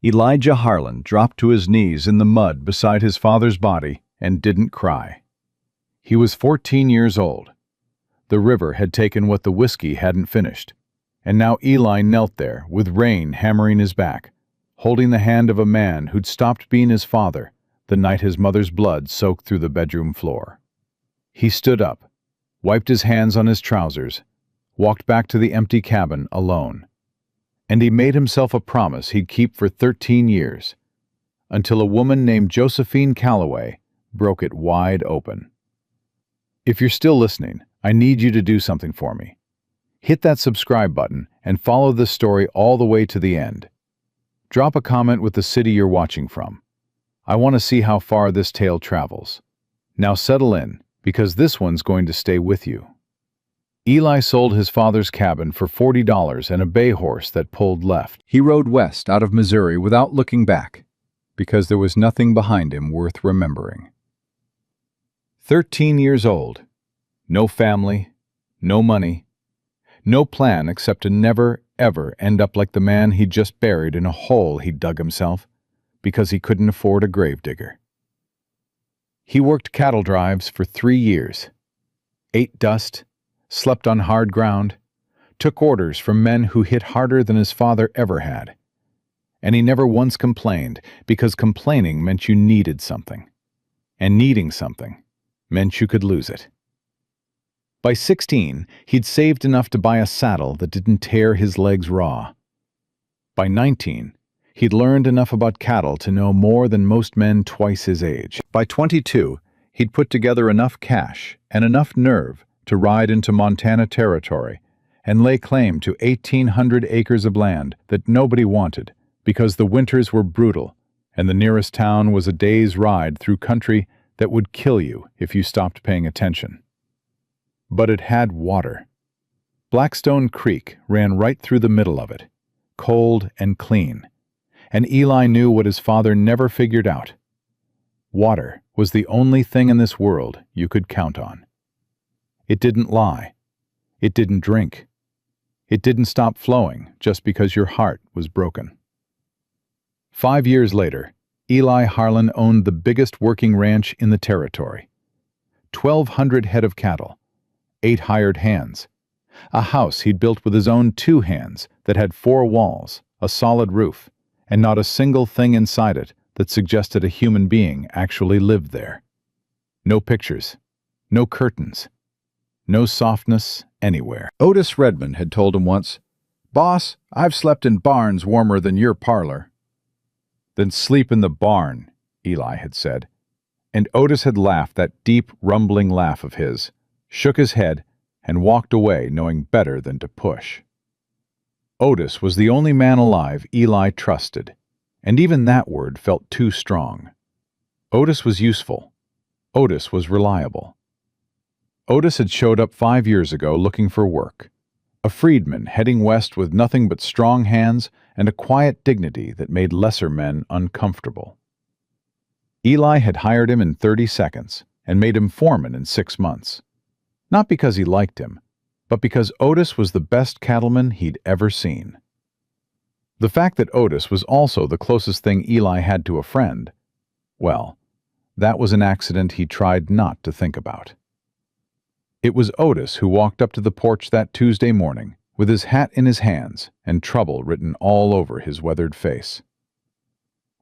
Elijah Harlan dropped to his knees in the mud beside his father's body and didn't cry. He was 14 years old. The river had taken what the whiskey hadn't finished, and now Eli knelt there with rain hammering his back, holding the hand of a man who'd stopped being his father the night his mother's blood soaked through the bedroom floor. He stood up, wiped his hands on his trousers, walked back to the empty cabin alone. And he made himself a promise he'd keep for 13 years, until a woman named Josephine Calloway broke it wide open. If you're still listening, I need you to do something for me. Hit that subscribe button and follow this story all the way to the end. Drop a comment with the city you're watching from. I want to see how far this tale travels. Now settle in, because this one's going to stay with you. Eli sold his father's cabin for $40 and a bay horse that pulled left. He rode west out of Missouri without looking back, because there was nothing behind him worth remembering. 13 years old, no family, no money, no plan except to never, ever end up like the man he'd just buried in a hole he'd dug himself because he couldn't afford a gravedigger. He worked cattle drives for 3 years, ate dust, slept on hard ground, took orders from men who hit harder than his father ever had. And he never once complained, because complaining meant you needed something. And needing something meant you could lose it. By 16, he'd saved enough to buy a saddle that didn't tear his legs raw. By 19, he'd learned enough about cattle to know more than most men twice his age. By 22, he'd put together enough cash and enough nerve to ride into Montana territory and lay claim to 1,800 acres of land that nobody wanted because the winters were brutal and the nearest town was a day's ride through country that would kill you if you stopped paying attention. But it had water. Blackstone Creek ran right through the middle of it, cold and clean, and Eli knew what his father never figured out. Water was the only thing in this world you could count on. It didn't lie. It didn't drink. It didn't stop flowing just because your heart was broken. 5 years later, Eli Harlan owned the biggest working ranch in the territory. 1,200 head of cattle, 8 hired hands, a house he'd built with his own 2 hands that had 4 walls, a solid roof, and not a single thing inside it that suggested a human being actually lived there. No pictures, no curtains, no softness anywhere. Otis Redmond had told him once, "Boss, I've slept in barns warmer than your parlor." "Then sleep in the barn," Eli had said. And Otis had laughed that deep, rumbling laugh of his, shook his head, and walked away knowing better than to push. Otis was the only man alive Eli trusted, and even that word felt too strong. Otis was useful. Otis was reliable. Otis had showed up 5 years ago looking for work, a freedman heading west with nothing but strong hands and a quiet dignity that made lesser men uncomfortable. Eli had hired him in 30 seconds and made him foreman in 6 months. Not because he liked him, but because Otis was the best cattleman he'd ever seen. The fact that Otis was also the closest thing Eli had to a friend, well, that was an accident he tried not to think about. It was Otis who walked up to the porch that Tuesday morning with his hat in his hands and trouble written all over his weathered face.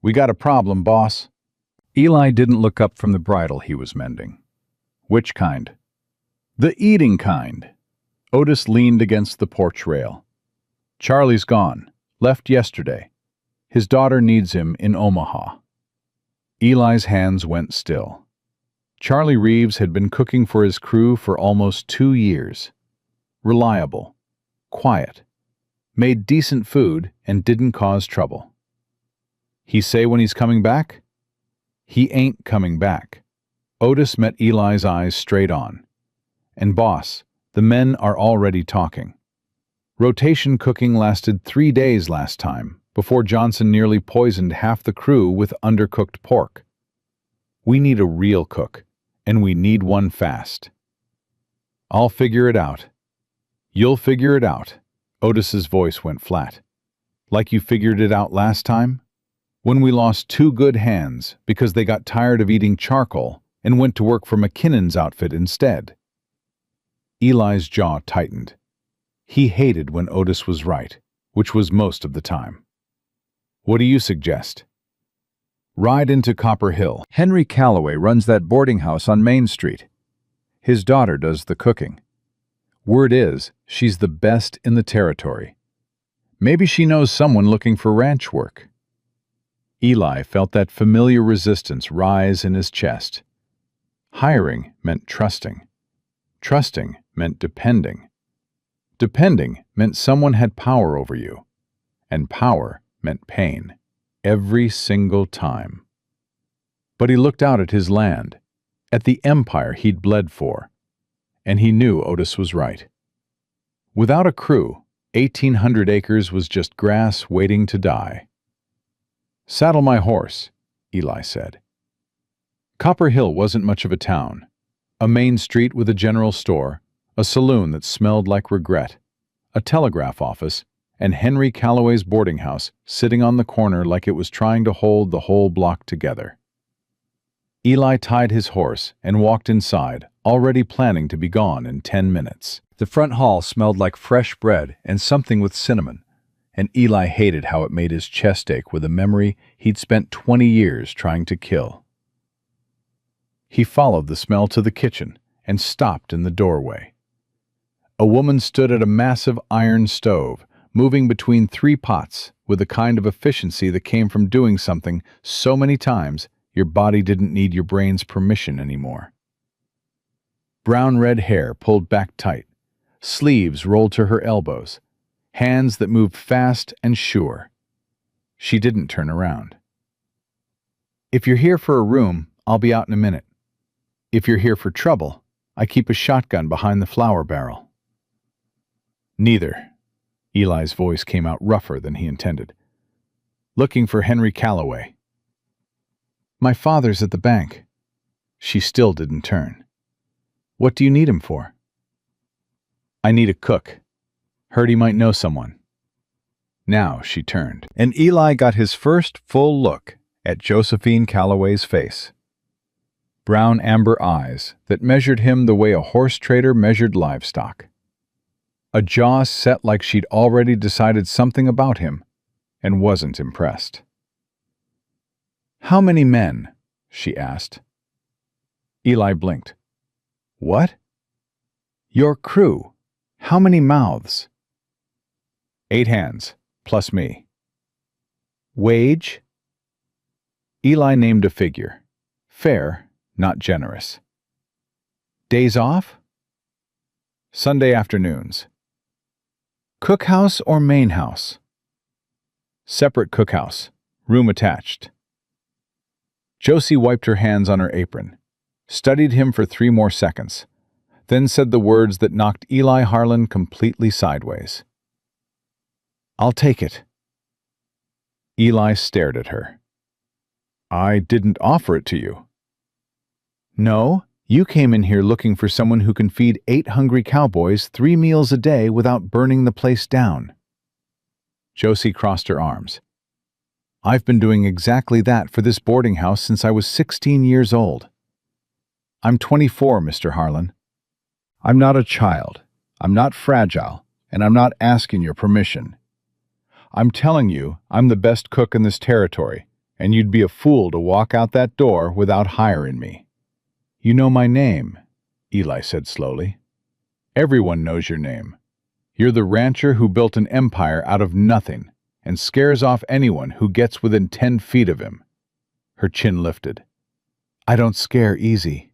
"We got a problem, boss." Eli didn't look up from the bridle he was mending. "Which kind?" "The eating kind." Otis leaned against the porch rail. "Charlie's gone. Left yesterday. His daughter needs him in Omaha." Eli's hands went still. Charlie Reeves had been cooking for his crew for almost 2 years. Reliable, quiet, made decent food, and didn't cause trouble. He say when he's coming back? He ain't coming back. Otis met Eli's eyes straight on. "And boss, the men are already talking. Rotation cooking lasted 3 days last time, before Johnson nearly poisoned half the crew with undercooked pork. We need a real cook, and we need one fast." "I'll figure it out." "You'll figure it out." Otis's voice went flat. "Like you figured it out last time?" When we lost 2 good hands because they got tired of eating charcoal and went to work for McKinnon's outfit instead. Eli's jaw tightened. He hated when Otis was right, which was most of the time. What do you suggest? Ride into Copper Hill. Henry Calloway runs that boarding house on Main Street. His daughter does the cooking. Word is, she's the best in the territory. Maybe she knows someone looking for ranch work. Eli felt that familiar resistance rise in his chest. Hiring meant trusting. Trusting meant depending. Depending meant someone had power over you. And power meant pain. Every single time. But he looked out at his land, at the empire he'd bled for, and he knew Otis was right. Without a crew, 1,800 acres was just grass waiting to die. "Saddle my horse," Eli said. Copper Hill wasn't much of a town. A main street with a general store, a saloon that smelled like regret, a telegraph office, and Henry Calloway's boarding house sitting on the corner like it was trying to hold the whole block together. Eli tied his horse and walked inside, already planning to be gone in 10 minutes. The front hall smelled like fresh bread and something with cinnamon, and Eli hated how it made his chest ache with a memory he'd spent 20 years trying to kill. He followed the smell to the kitchen and stopped in the doorway. A woman stood at a massive iron stove, moving between 3 pots with a kind of efficiency that came from doing something so many times your body didn't need your brain's permission anymore. Brown-red hair pulled back tight, sleeves rolled to her elbows, hands that moved fast and sure. She didn't turn around. "If you're here for a room, I'll be out in a minute. If you're here for trouble, I keep a shotgun behind the flour barrel." "Neither." Eli's voice came out rougher than he intended. "Looking for Henry Calloway." "My father's at the bank." She still didn't turn. "What do you need him for?" "I need a cook. Heard he might know someone." Now she turned, and Eli got his first full look at Josephine Calloway's face. Brown amber eyes that measured him the way a horse trader measured livestock. A jaw set like she'd already decided something about him and wasn't impressed. "How many men?" she asked. Eli blinked. "What?" "Your crew. How many mouths?" 8 hands, plus me." "Wage?" Eli named a figure. Fair, not generous. "Days off?" "Sunday afternoons." "Cookhouse or main house?" "Separate cookhouse. Room attached." Josie wiped her hands on her apron, studied him for 3 more seconds, then said the words that knocked Eli Harlan completely sideways. "I'll take it." Eli stared at her. "I didn't offer it to you." "No, you came in here looking for someone who can feed 8 hungry cowboys 3 meals a day without burning the place down." Josie crossed her arms. "I've been doing exactly that for this boarding house since I was 16 years old. I'm 24, Mr. Harlan. I'm not a child, I'm not fragile, and I'm not asking your permission. I'm telling you I'm the best cook in this territory, and you'd be a fool to walk out that door without hiring me." "You know my name," Eli said slowly. "Everyone knows your name. You're the rancher who built an empire out of nothing and scares off anyone who gets within 10 feet of him." Her chin lifted. "I don't scare easy."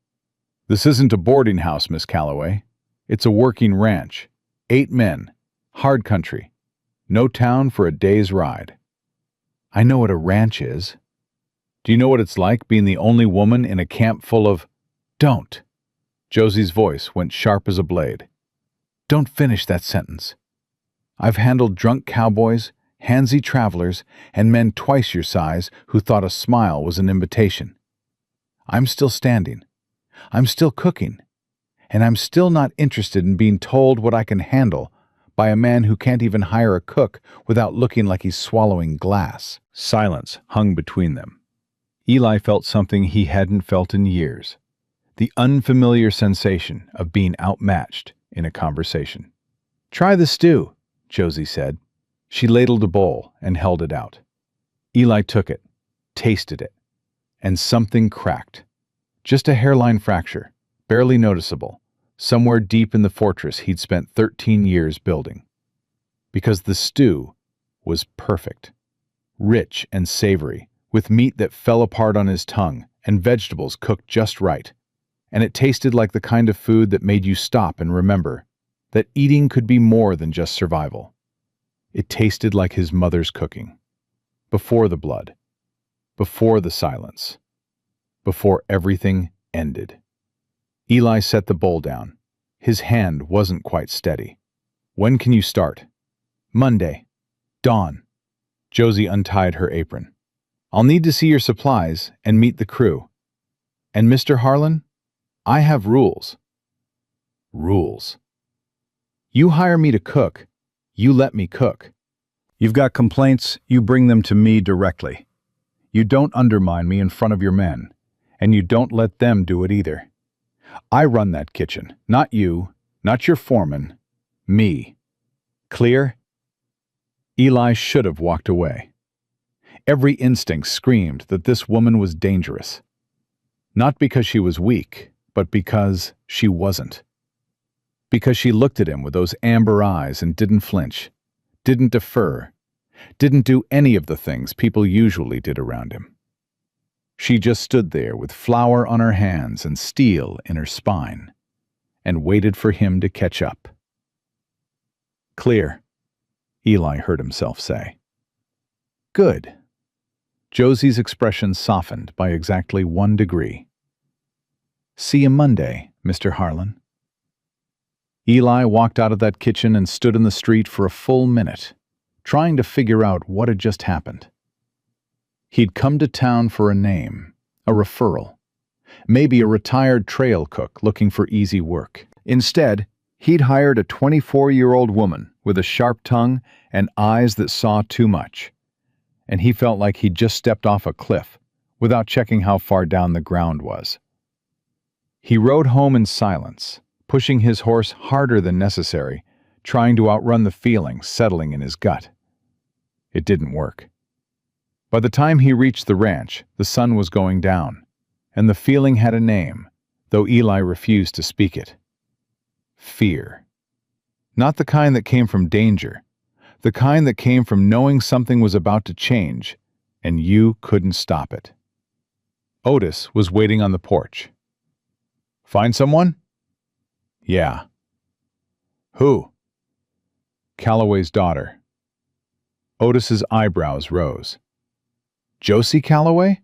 "This isn't a boarding house, Miss Calloway. It's a working ranch. 8 men. Hard country. No town for a day's ride." "I know what a ranch is." "Do you know what it's like being the only woman in a camp full of—" "Don't." Josie's voice went sharp as a blade. "Don't finish that sentence. I've handled drunk cowboys, handsy travelers, and men twice your size who thought a smile was an invitation. I'm still standing. I'm still cooking. And I'm still not interested in being told what I can handle by a man who can't even hire a cook without looking like he's swallowing glass. Silence hung between them. Eli felt something he hadn't felt in years. The unfamiliar sensation of being outmatched in a conversation. "Try the stew," Josie said. She ladled a bowl and held it out. Eli took it, tasted it, and something cracked. Just a hairline fracture, barely noticeable, somewhere deep in the fortress he'd spent 13 years building. Because the stew was perfect. Rich and savory, with meat that fell apart on his tongue and vegetables cooked just right. And it tasted like the kind of food that made you stop and remember that eating could be more than just survival. It tasted like his mother's cooking. Before the blood. Before the silence. Before everything ended. Eli set the bowl down. His hand wasn't quite steady. "When can you start?" "Monday. Dawn." Josie untied her apron. "I'll need to see your supplies and meet the crew. And Mr. Harlan, I have rules." "Rules?" "You hire me to cook. You let me cook. You've got complaints, you bring them to me directly. You don't undermine me in front of your men, and you don't let them do it either. I run that kitchen, not you, not your foreman, me. Clear?" Eli should have walked away. Every instinct screamed that this woman was dangerous. Not because she was weak, but because she wasn't. Because she looked at him with those amber eyes and didn't flinch, didn't defer, didn't do any of the things people usually did around him. She just stood there with flour on her hands and steel in her spine, and waited for him to catch up. "Clear," Eli heard himself say. "Good." Josie's expression softened by exactly 1 degree. "See you Monday, Mr. Harlan." Eli walked out of that kitchen and stood in the street for a full minute, trying to figure out what had just happened. He'd come to town for a name, a referral, maybe a retired trail cook looking for easy work. Instead, he'd hired a 24-year-old woman with a sharp tongue and eyes that saw too much. And he felt like he'd just stepped off a cliff without checking how far down the ground was. He rode home in silence, pushing his horse harder than necessary, trying to outrun the feeling settling in his gut. It didn't work. By the time he reached the ranch, the sun was going down, and the feeling had a name, though Eli refused to speak it. Fear. Not the kind that came from danger, the kind that came from knowing something was about to change, and you couldn't stop it. Otis was waiting on the porch. "Find someone?" "Yeah." "Who?" "Calloway's daughter." Otis's eyebrows rose. "Josie Calloway?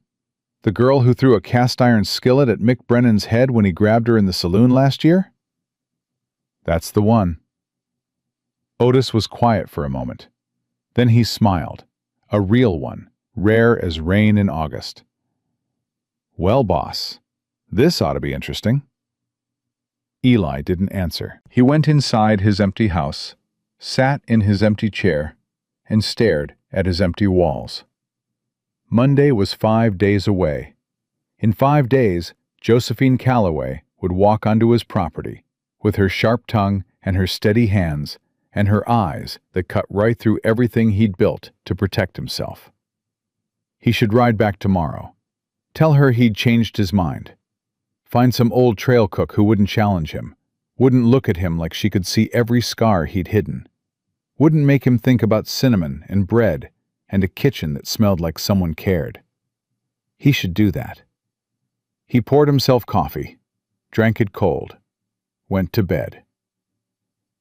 The girl who threw a cast-iron skillet at Mick Brennan's head when he grabbed her in the saloon last year?" "That's the one." Otis was quiet for a moment. Then he smiled, a real one, rare as rain in August. "Well, boss, this ought to be interesting." Eli didn't answer. He went inside his empty house, sat in his empty chair, and stared at his empty walls. Monday was 5 days away. In 5 days, Josephine Calloway would walk onto his property, with her sharp tongue and her steady hands, and her eyes that cut right through everything he'd built to protect himself. He should ride back tomorrow. Tell her he'd changed his mind. Find some old trail cook who wouldn't challenge him, wouldn't look at him like she could see every scar he'd hidden, wouldn't make him think about cinnamon and bread and a kitchen that smelled like someone cared. He should do that. He poured himself coffee, drank it cold, went to bed.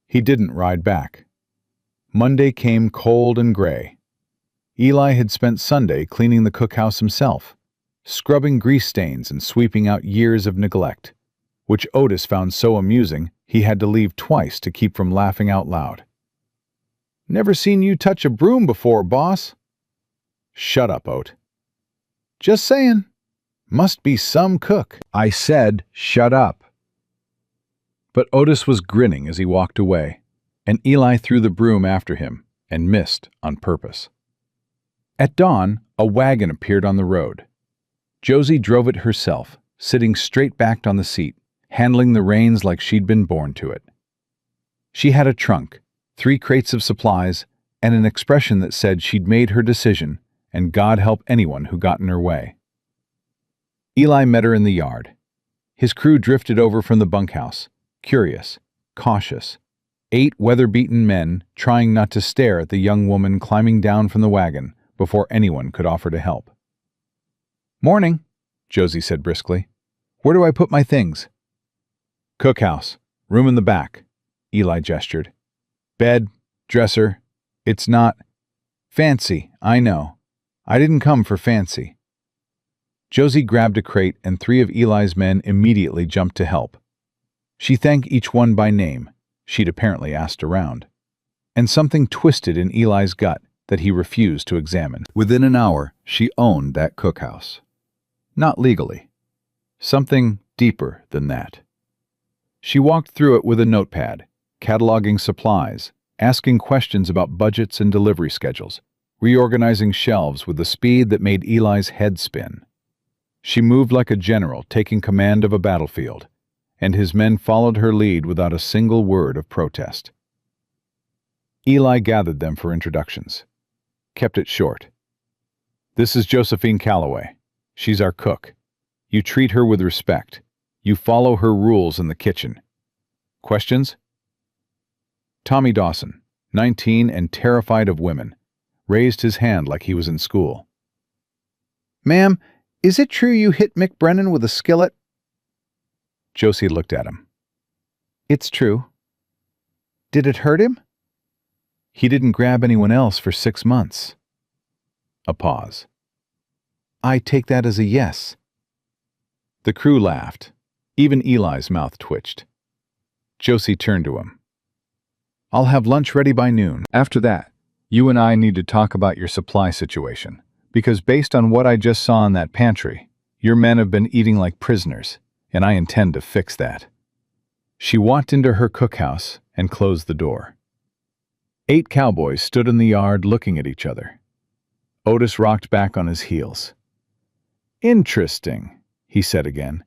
He didn't ride back. Monday came cold and gray. Eli had spent Sunday cleaning the cookhouse himself, scrubbing grease stains and sweeping out years of neglect, which Otis found so amusing he had to leave twice to keep from laughing out loud. "Never seen you touch a broom before, boss." "Shut up, Ot." "Just saying. Must be some cook." "I said shut up." But Otis was grinning as he walked away, and Eli threw the broom after him and missed on purpose. At dawn, a wagon appeared on the road. Josie drove it herself, sitting straight-backed on the seat, handling the reins like she'd been born to it. She had a trunk, 3 crates of supplies, and an expression that said she'd made her decision, and God help anyone who got in her way. Eli met her in the yard. His crew drifted over from the bunkhouse, curious, cautious. 8 weather-beaten men trying not to stare at the young woman climbing down from the wagon before anyone could offer to help. "Morning," Josie said briskly. "Where do I put my things?" "Cookhouse. Room in the back," Eli gestured. "Bed, dresser. It's not fancy, I know. I didn't come for fancy." Josie grabbed a crate and 3 of Eli's men immediately jumped to help. She thanked each one by name. She'd apparently asked around. And something twisted in Eli's gut that he refused to examine. Within an hour, she owned that cookhouse. Not legally. Something deeper than that. She walked through it with a notepad, cataloging supplies, asking questions about budgets and delivery schedules, reorganizing shelves with the speed that made Eli's head spin. She moved like a general taking command of a battlefield, and his men followed her lead without a single word of protest. Eli gathered them for introductions. Kept it short. "This is Josephine Calloway. She's our cook. You treat her with respect. You follow her rules in the kitchen. Questions?" Tommy Dawson, 19 and terrified of women, raised his hand like he was in school. "Ma'am, is it true you hit Mick Brennan with a skillet?" Josie looked at him. "It's true." "Did it hurt him?" "He didn't grab anyone else for 6 months." A pause. "I take that as a yes." The crew laughed. Even Eli's mouth twitched. Josie turned to him. "I'll have lunch ready by noon. After that, you and I need to talk about your supply situation, because based on what I just saw in that pantry, your men have been eating like prisoners, and I intend to fix that." She walked into her cookhouse and closed the door. 8 cowboys stood in the yard looking at each other. Otis rocked back on his heels. "Interesting," he said again,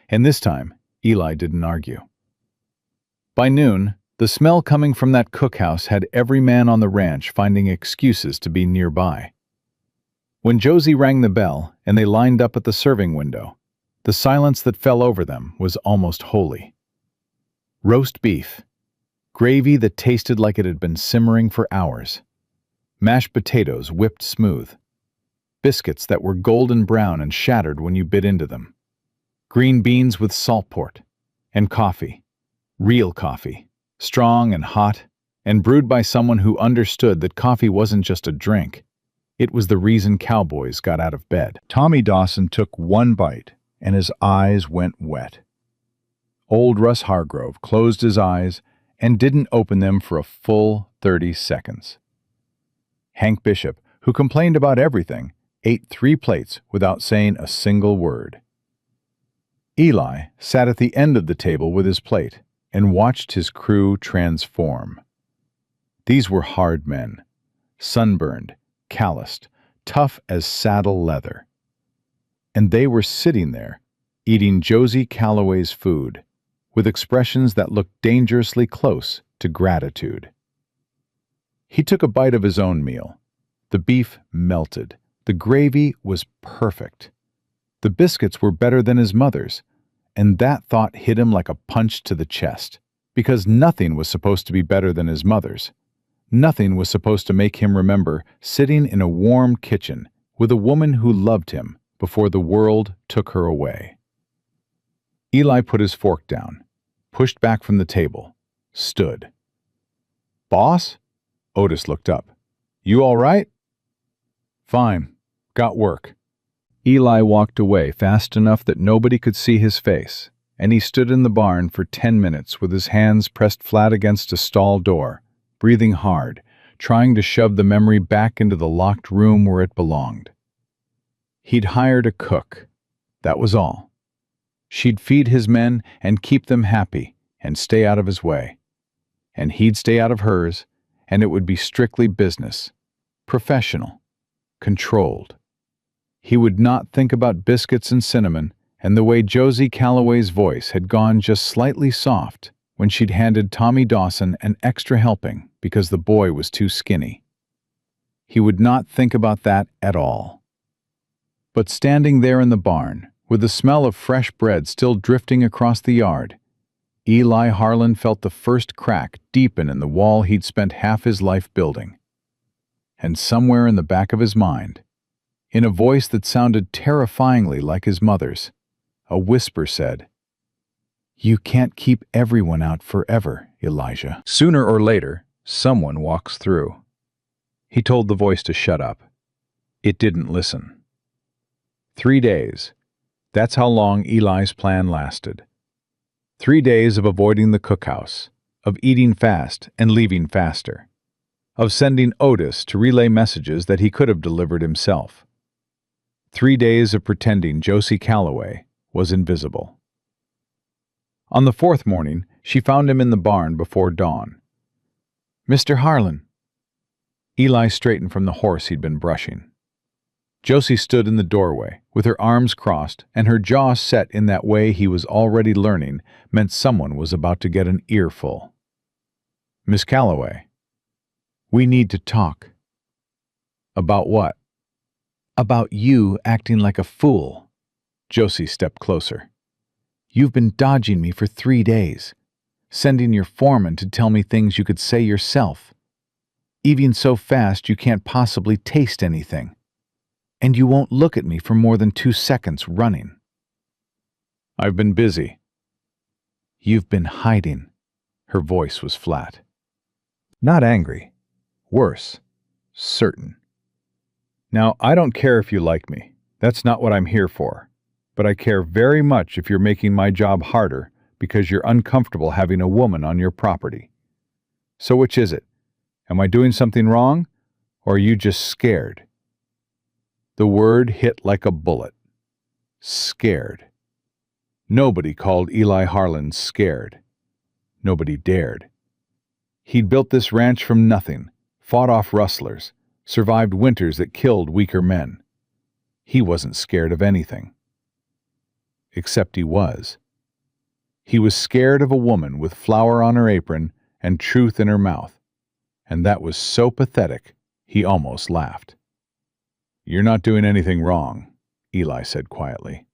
and this time Eli didn't argue. By noon, the smell coming from that cookhouse had every man on the ranch finding excuses to be nearby. When Josie rang the bell and they lined up at the serving window, the silence that fell over them was almost holy. Roast beef, gravy that tasted like it had been simmering for hours, mashed potatoes whipped smooth, biscuits that were golden brown and shattered when you bit into them, green beans with salt port, and coffee, real coffee, strong and hot, and brewed by someone who understood that coffee wasn't just a drink. It was the reason cowboys got out of bed. Tommy Dawson took one bite, and his eyes went wet. Old Russ Hargrove closed his eyes and didn't open them for a full 30 seconds. Hank Bishop, who complained about everything, ate 3 plates without saying a single word. Eli sat at the end of the table with his plate and watched his crew transform. These were hard men, sunburned, calloused, tough as saddle leather. And they were sitting there, eating Josie Calloway's food, with expressions that looked dangerously close to gratitude. He took a bite of his own meal. The beef melted. The gravy was perfect. The biscuits were better than his mother's, and that thought hit him like a punch to the chest, because nothing was supposed to be better than his mother's. Nothing was supposed to make him remember sitting in a warm kitchen with a woman who loved him before the world took her away. Eli put his fork down, pushed back from the table, stood. "Boss?" Otis looked up. "You all right?" "Fine. Got work." Eli walked away fast enough that nobody could see his face, and he stood in the barn for 10 minutes with his hands pressed flat against a stall door, breathing hard, trying to shove the memory back into the locked room where it belonged. He'd hired a cook. That was all. She'd feed his men and keep them happy and stay out of his way. and he'd stay out of hers, and it would be strictly business, professional, controlled. He would not think about biscuits and cinnamon and the way Josie Calloway's voice had gone just slightly soft when she'd handed Tommy Dawson an extra helping because the boy was too skinny. He would not think about that at all. But standing there in the barn, with the smell of fresh bread still drifting across the yard, Eli Harlan felt the first crack deepen in the wall he'd spent half his life building. And somewhere in the back of his mind, in a voice that sounded terrifyingly like his mother's, a whisper said, "You can't keep everyone out forever, Elijah." Sooner or later, someone walks through. He told the voice to shut up. It didn't listen. 3 days. That's how long Eli's plan lasted. 3 days of avoiding the cookhouse, of eating fast and leaving faster, of sending Otis to relay messages that he could have delivered himself. 3 days of pretending Josie Calloway was invisible. On the 4th morning, she found him in the barn before dawn. "Mr. Harlan." Eli straightened from the horse he'd been brushing. Josie stood in the doorway, with her arms crossed and her jaw set in that way he was already learning meant someone was about to get an earful. "Miss Calloway, we need to talk." "About what?" "About you acting like a fool." Josie stepped closer. "You've been dodging me for 3 days, sending your foreman to tell me things you could say yourself, eating so fast you can't possibly taste anything. And you won't look at me for more than 2 seconds running." "I've been busy." "You've been hiding." Her voice was flat. Not angry. Worse. Certain. "Now, I don't care if you like me. That's not what I'm here for. But I care very much if you're making my job harder because you're uncomfortable having a woman on your property. So which is it? Am I doing something wrong, or are you just scared?" The word hit like a bullet. Scared. Nobody called Eli Harlan scared. Nobody dared. He'd built this ranch from nothing, fought off rustlers, survived winters that killed weaker men. He wasn't scared of anything. Except he was. He was scared of a woman with flour on her apron and truth in her mouth, and that was so pathetic he almost laughed. "You're not doing anything wrong," Eli said quietly.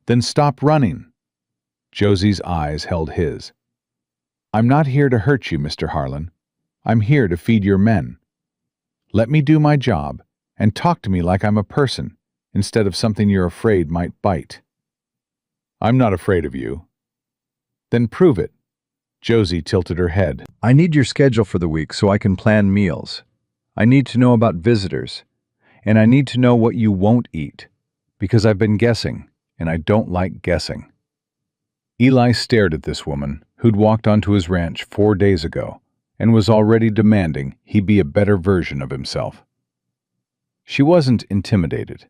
"Then stop running." Josie's eyes held his. "I'm not here to hurt you, Mr. Harlan. I'm here to feed your men. Let me do my job and talk to me like I'm a person instead of something you're afraid might bite." "I'm not afraid of you." "Then prove it." Josie tilted her head. "I need your schedule for the week so I can plan meals. I need to know about visitors. And I need to know what you won't eat, because I've been guessing, and I don't like guessing." Eli stared at this woman who'd walked onto his ranch 4 days ago and was already demanding he be a better version of himself. She wasn't intimidated.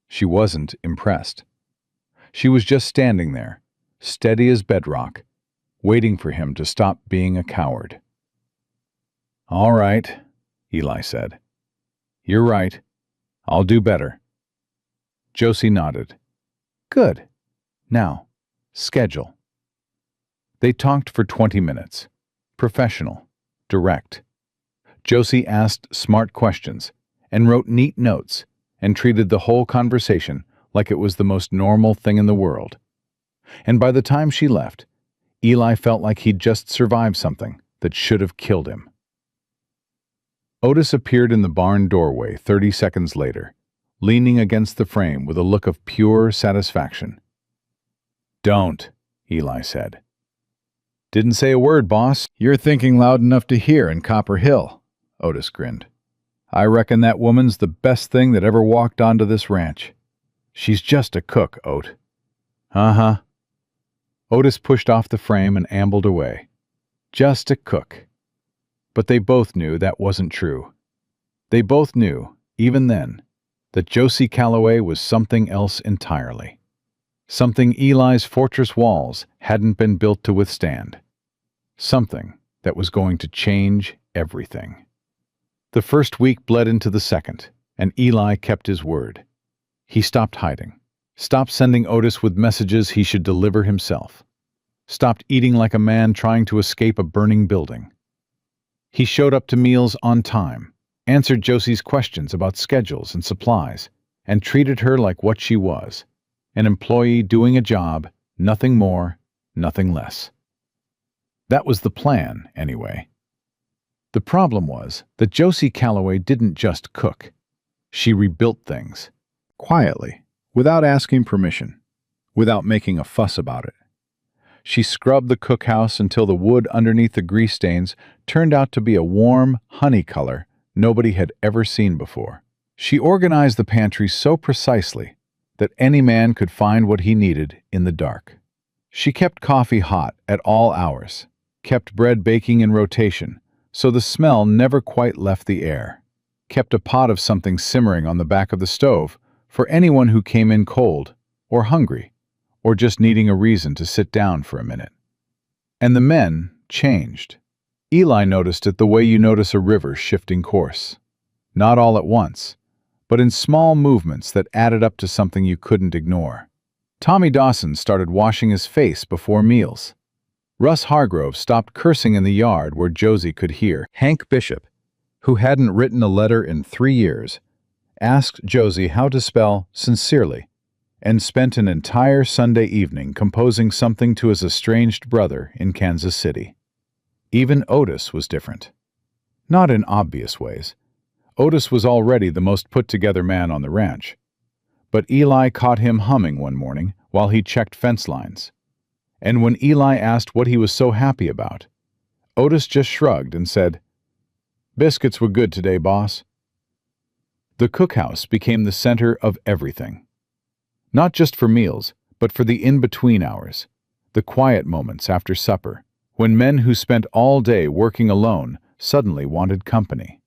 She wasn't impressed. She was just standing there, steady as bedrock, waiting for him to stop being a coward. "All right," Eli said. "You're right. I'll do better." Josie nodded. "Good. Now, schedule." They talked for 20 minutes. Professional. Direct. Josie asked smart questions and wrote neat notes and treated the whole conversation like it was the most normal thing in the world. And by the time she left, Eli felt like he'd just survived something that should have killed him. Otis appeared in the barn doorway 30 seconds later, leaning against the frame with a look of pure satisfaction. "Don't," Eli said. "Didn't say a word, boss. You're thinking loud enough to hear in Copper Hill," Otis grinned. "I reckon that woman's the best thing that ever walked onto this ranch. She's just a cook, Ot." "Uh-huh." Otis pushed off the frame and ambled away. Just a cook. But they both knew that wasn't true. They both knew, even then, that Josie Calloway was something else entirely. Something Eli's fortress walls hadn't been built to withstand. Something that was going to change everything. The first week bled into the second, and Eli kept his word. He stopped hiding, stopped sending Otis with messages he should deliver himself, stopped eating like a man trying to escape a burning building. He showed up to meals on time, answered Josie's questions about schedules and supplies, and treated her like what she was, an employee doing a job, nothing more, nothing less. That was the plan, anyway. The problem was that Josie Calloway didn't just cook. She rebuilt things, quietly, without asking permission, without making a fuss about it. She scrubbed the cookhouse until the wood underneath the grease stains turned out to be a warm, honey color nobody had ever seen before. She organized the pantry so precisely that any man could find what he needed in the dark. She kept coffee hot at all hours, kept bread baking in rotation so the smell never quite left the air, kept a pot of something simmering on the back of the stove for anyone who came in cold or hungry or just needing a reason to sit down for a minute. And the men changed. Eli noticed it the way you notice a river shifting course. Not all at once, but in small movements that added up to something you couldn't ignore. Tommy Dawson started washing his face before meals. Russ Hargrove stopped cursing in the yard where Josie could hear. Hank Bishop, who hadn't written a letter in 3 years, asked Josie how to spell sincerely, and spent an entire Sunday evening composing something to his estranged brother in Kansas City. Even Otis was different. Not in obvious ways. Otis was already the most put-together man on the ranch. But Eli caught him humming one morning while he checked fence lines. And when Eli asked what he was so happy about, Otis just shrugged and said, "Biscuits were good today, boss." The cookhouse became the center of everything. Not just for meals, but for the in-between hours, the quiet moments after supper, when men who spent all day working alone suddenly wanted company.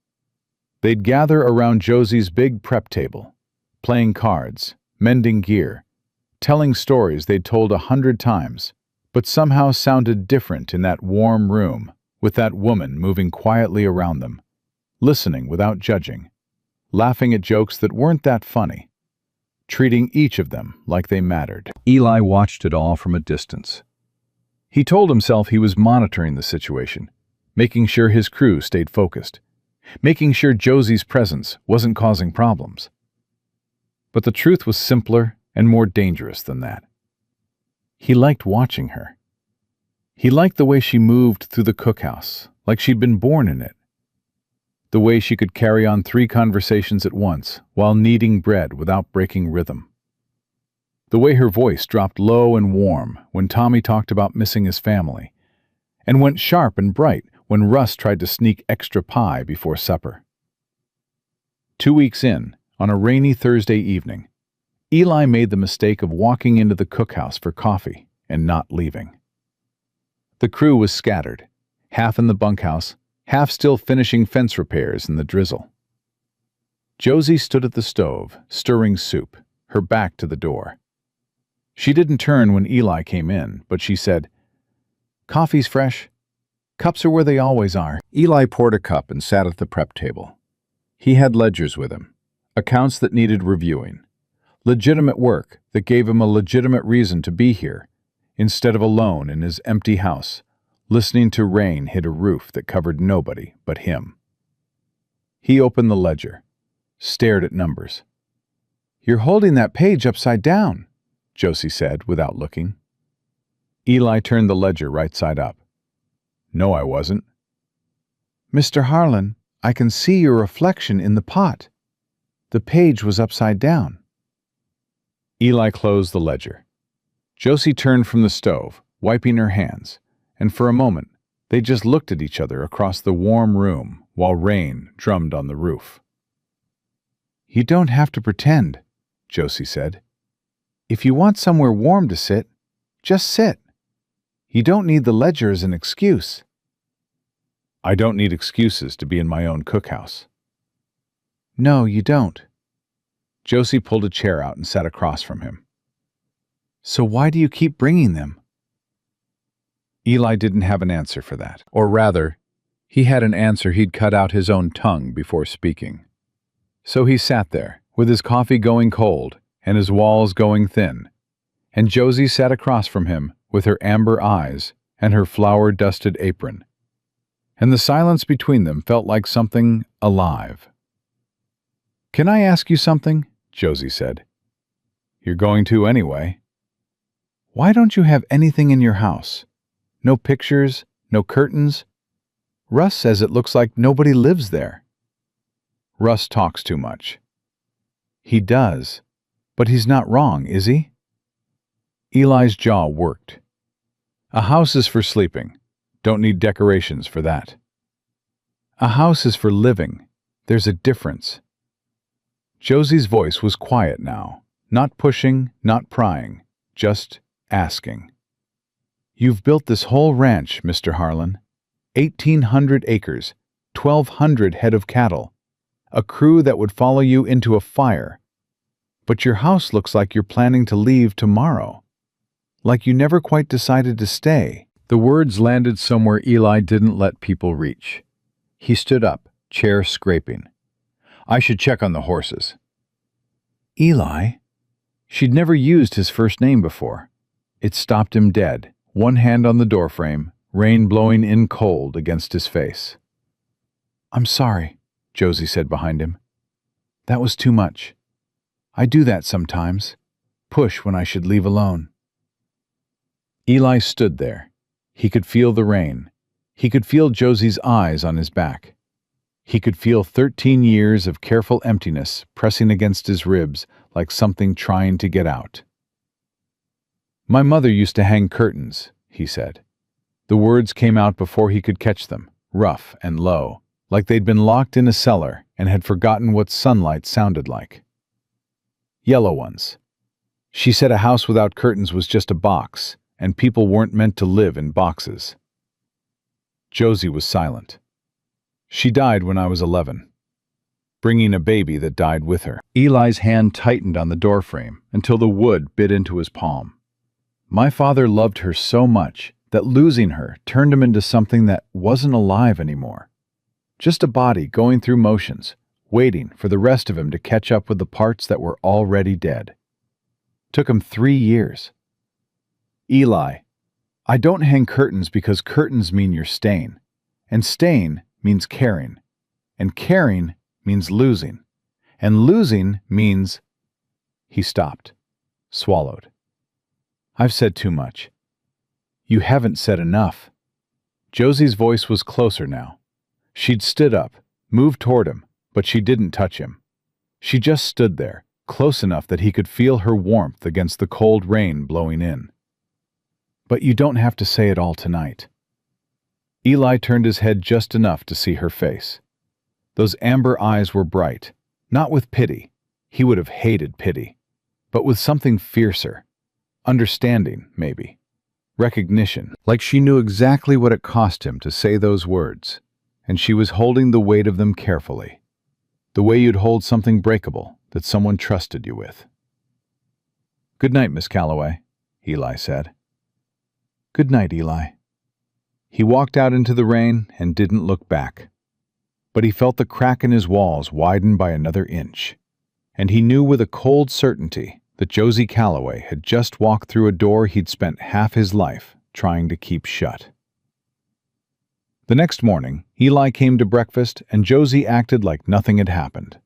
They'd gather around Josie's big prep table, playing cards, mending gear, telling stories they'd told 100 times, but somehow sounded different in that warm room, with that woman moving quietly around them, listening without judging, laughing at jokes that weren't that funny, treating each of them like they mattered. Eli watched it all from a distance. He told himself he was monitoring the situation, making sure his crew stayed focused, making sure Josie's presence wasn't causing problems. But the truth was simpler and more dangerous than that. He liked watching her. He liked the way she moved through the cookhouse, like she'd been born in it. The way she could carry on 3 conversations at once while kneading bread without breaking rhythm. The way her voice dropped low and warm when Tommy talked about missing his family, and went sharp and bright when Russ tried to sneak extra pie before supper. 2 weeks in, on a rainy Thursday evening, Eli made the mistake of walking into the cookhouse for coffee and not leaving. The crew was scattered, half in the bunkhouse, half still finishing fence repairs in the drizzle. Josie stood at the stove, stirring soup, her back to the door. She didn't turn when Eli came in, but she said, "Coffee's fresh. Cups are where they always are." Eli poured a cup and sat at the prep table. He had ledgers with him, accounts that needed reviewing, legitimate work that gave him a legitimate reason to be here, instead of alone in his empty house, listening to rain hit a roof that covered nobody but him. He opened the ledger, stared at numbers. "You're holding that page upside down," Josie said without looking. Eli turned the ledger right side up. "No, I wasn't." "Mr. Harlan, I can see your reflection in the pot. The page was upside down." Eli closed the ledger. Josie turned from the stove, wiping her hands, and for a moment they just looked at each other across the warm room while rain drummed on the roof. "You don't have to pretend," Josie said. "If you want somewhere warm to sit, just sit. You don't need the ledger as an excuse." "I don't need excuses to be in my own cookhouse." "No, you don't." Josie pulled a chair out and sat across from him. "So why do you keep bringing them?" Eli didn't have an answer for that. Or rather, he had an answer he'd cut out his own tongue before speaking. So he sat there, with his coffee going cold and his walls going thin, and Josie sat across from him with her amber eyes and her flour-dusted apron. And the silence between them felt like something alive. "Can I ask you something?" Josie said. "You're going to anyway. Why don't you have anything in your house? No pictures, no curtains? Russ says it looks like nobody lives there." "Russ talks too much." "He does, but he's not wrong, is he?" Eli's jaw worked. "A house is for sleeping. Don't need decorations for that." "A house is for living. There's a difference." Josie's voice was quiet now, not pushing, not prying, just asking. "You've built this whole ranch, Mr. Harlan. 1,800 acres, 1,200 head of cattle, a crew that would follow you into a fire. But your house looks like you're planning to leave tomorrow. Like you never quite decided to stay." The words landed somewhere Eli didn't let people reach. He stood up, chair scraping. "I should check on the horses." "Eli?" She'd never used his first name before. It stopped him dead, one hand on the doorframe, rain blowing in cold against his face. "I'm sorry," Josie said behind him. "That was too much. I do that sometimes. Push when I should leave alone." Eli stood there. He could feel the rain. He could feel Josie's eyes on his back. He could feel 13 years of careful emptiness pressing against his ribs like something trying to get out. "My mother used to hang curtains," he said. The words came out before he could catch them, rough and low, like they'd been locked in a cellar and had forgotten what sunlight sounded like. "Yellow ones. She said a house without curtains was just a box, and people weren't meant to live in boxes." Josie was silent. "She died when I was 11, bringing a baby that died with her." Eli's hand tightened on the doorframe until the wood bit into his palm. "My father loved her so much that losing her turned him into something that wasn't alive anymore. Just a body going through motions, waiting for the rest of him to catch up with the parts that were already dead. Took him 3 years. Eli, I don't hang curtains because curtains mean you're staying, and staying means caring, and caring means losing, and losing means—" He stopped, swallowed. "I've said too much. You haven't said enough." Josie's voice was closer now. She'd stood up, moved toward him, but she didn't touch him. She just stood there, close enough that he could feel her warmth against the cold rain blowing in. "But you don't have to say it all tonight." Eli turned his head just enough to see her face. Those amber eyes were bright, not with pity. He would have hated pity, but with something fiercer. Understanding, maybe. Recognition, like she knew exactly what it cost him to say those words, and she was holding the weight of them carefully. The way you'd hold something breakable that someone trusted you with. "Good night, Miss Calloway," Eli said. "Good night, Eli." He walked out into the rain and didn't look back. But he felt the crack in his walls widen by another inch, and he knew with a cold certainty that Josie Calloway had just walked through a door he'd spent half his life trying to keep shut. The next morning, Eli came to breakfast and Josie acted like nothing had happened.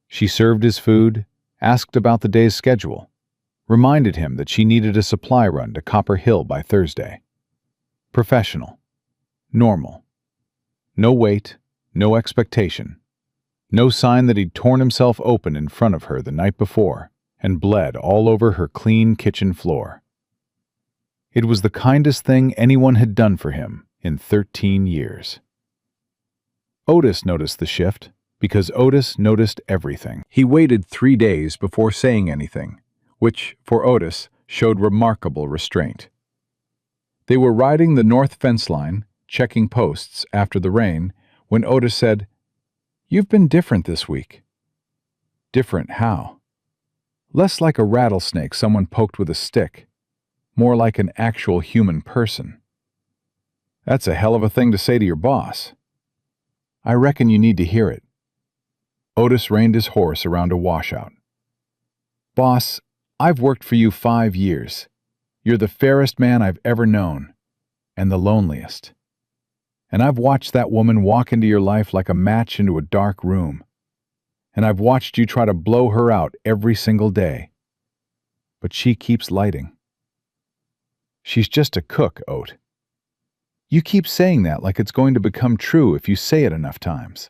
She served his food, asked about the day's schedule, reminded him that she needed a supply run to Copper Hill by Thursday. Professional. Normal. No weight, no expectation. No sign that he'd torn himself open in front of her the night before and bled all over her clean kitchen floor. It was the kindest thing anyone had done for him in 13 years. Otis noticed the shift because Otis noticed everything. He waited 3 days before saying anything, which, for Otis, showed remarkable restraint. They were riding the north fence line, checking posts after the rain, when Otis said, "You've been different this week." "Different how?" "Less like a rattlesnake someone poked with a stick. More like an actual human person." That's a hell of a thing to say to your boss. I reckon you need to hear it. Otis reined his horse around a washout. Boss, I've worked for you 5 years. You're the fairest man I've ever known, and the loneliest. And I've watched that woman walk into your life like a match into a dark room. And I've watched you try to blow her out every single day. But she keeps lighting. She's just a cook, Ot. You keep saying that like it's going to become true if you say it enough times.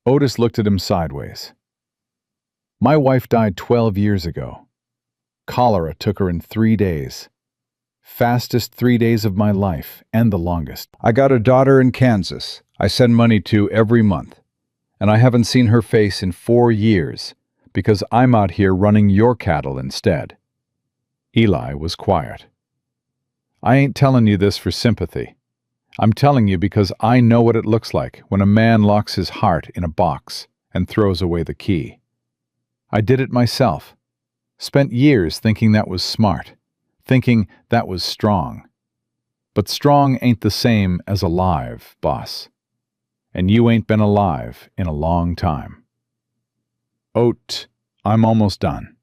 Otis looked at him sideways. My wife died 12 years ago. Cholera took her in 3 days. Fastest 3 days of my life, and the longest. I got a daughter in Kansas I send money to every month, and I haven't seen her face in 4 years because I'm out here running your cattle instead. Eli was quiet. I ain't telling you this for sympathy. I'm telling you because I know what it looks like when a man locks his heart in a box and throws away the key. I did it myself. Spent years thinking that was smart, thinking that was strong. But strong ain't the same as alive, boss. And you ain't been alive in a long time. Ot, I'm almost done.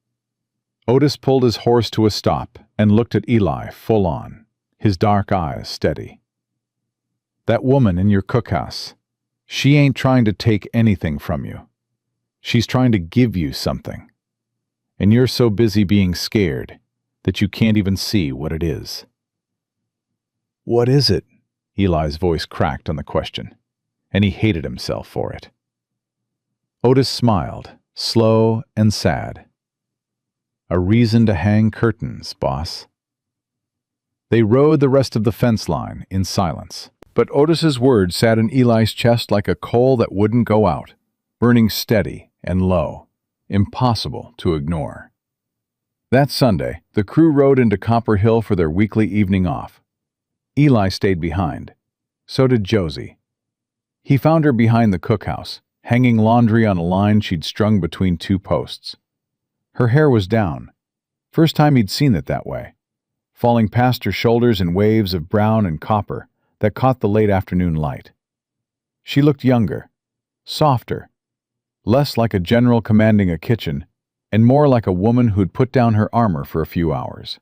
Otis pulled his horse to a stop and looked at Eli full on, his dark eyes steady. That woman in your cookhouse, she ain't trying to take anything from you. She's trying to give you something. And you're so busy being scared that you can't even see what it is. What is it? Eli's voice cracked on the question, and he hated himself for it. Otis smiled, slow and sad. A reason to hang curtains, boss. They rode the rest of the fence line in silence, but Otis's words sat in Eli's chest like a coal that wouldn't go out, burning steady and low, impossible to ignore. That Sunday, the crew rode into Copper Hill for their weekly evening off. Eli stayed behind. So did Josie. He found her behind the cookhouse, hanging laundry on a line she'd strung between 2 posts. Her hair was down. First time he'd seen it that way, falling past her shoulders in waves of brown and copper that caught the late afternoon light. She looked younger, softer, less like a general commanding a kitchen, and more like a woman who'd put down her armor for a few hours.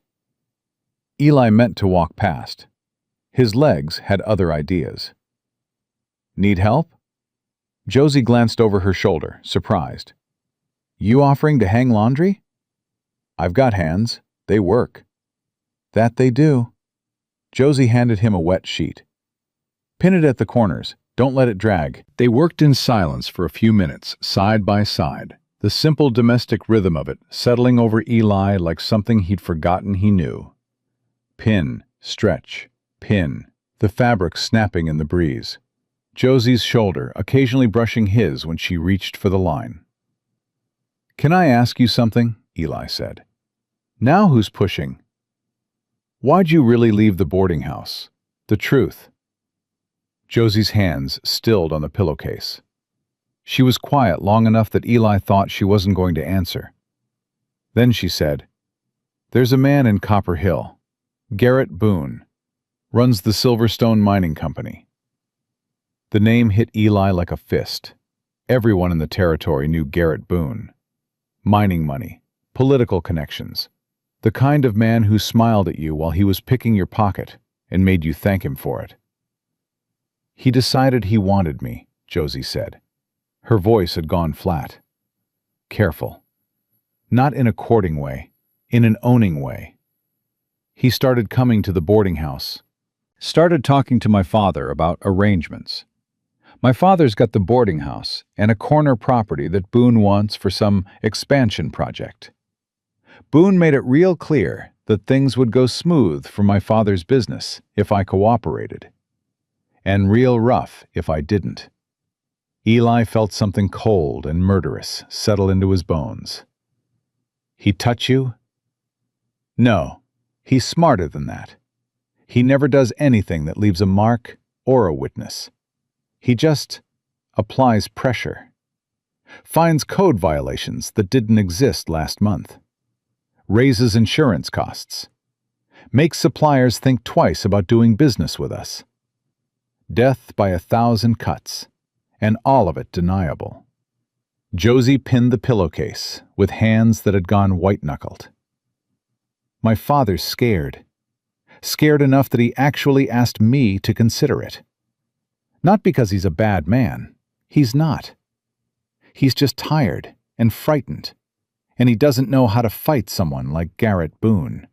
Eli meant to walk past. His legs had other ideas. Need help? Josie glanced over her shoulder, surprised. You offering to hang laundry? I've got hands. They work. That they do. Josie handed him a wet sheet. Pin it at the corners. Don't let it drag. They worked in silence for a few minutes, side by side, the simple domestic rhythm of it settling over Eli like something he'd forgotten he knew. Pin, stretch, pin, the fabric snapping in the breeze. Josie's shoulder occasionally brushing his when she reached for the line. Can I ask you something? Eli said. Now who's pushing? Why'd you really leave the boarding house? The truth. Josie's hands stilled on the pillowcase. She was quiet long enough that Eli thought she wasn't going to answer. Then she said, There's a man in Copper Hill, Garrett Boone, runs the Silverstone Mining Company. The name hit Eli like a fist. Everyone in the territory knew Garrett Boone. Mining money, political connections, the kind of man who smiled at you while he was picking your pocket and made you thank him for it. He decided he wanted me, Josie said. Her voice had gone flat. Careful. Not in a courting way, in an owning way. He started coming to the boarding house. Started talking to my father about arrangements. My father's got the boarding house and a corner property that Boone wants for some expansion project. Boone made it real clear that things would go smooth for my father's business if I cooperated, and real rough if I didn't. Eli felt something cold and murderous settle into his bones. He touch you? No, he's smarter than that. He never does anything that leaves a mark or a witness. He just applies pressure. Finds code violations that didn't exist last month. Raises insurance costs. makes suppliers think twice about doing business with us. Death by 1,000 cuts, and all of it deniable. Josie pinned the pillowcase with hands that had gone white-knuckled. My father's scared. Scared enough that he actually asked me to consider it. Not because he's a bad man. He's not. He's just tired and frightened, and he doesn't know how to fight someone like Garrett Boone.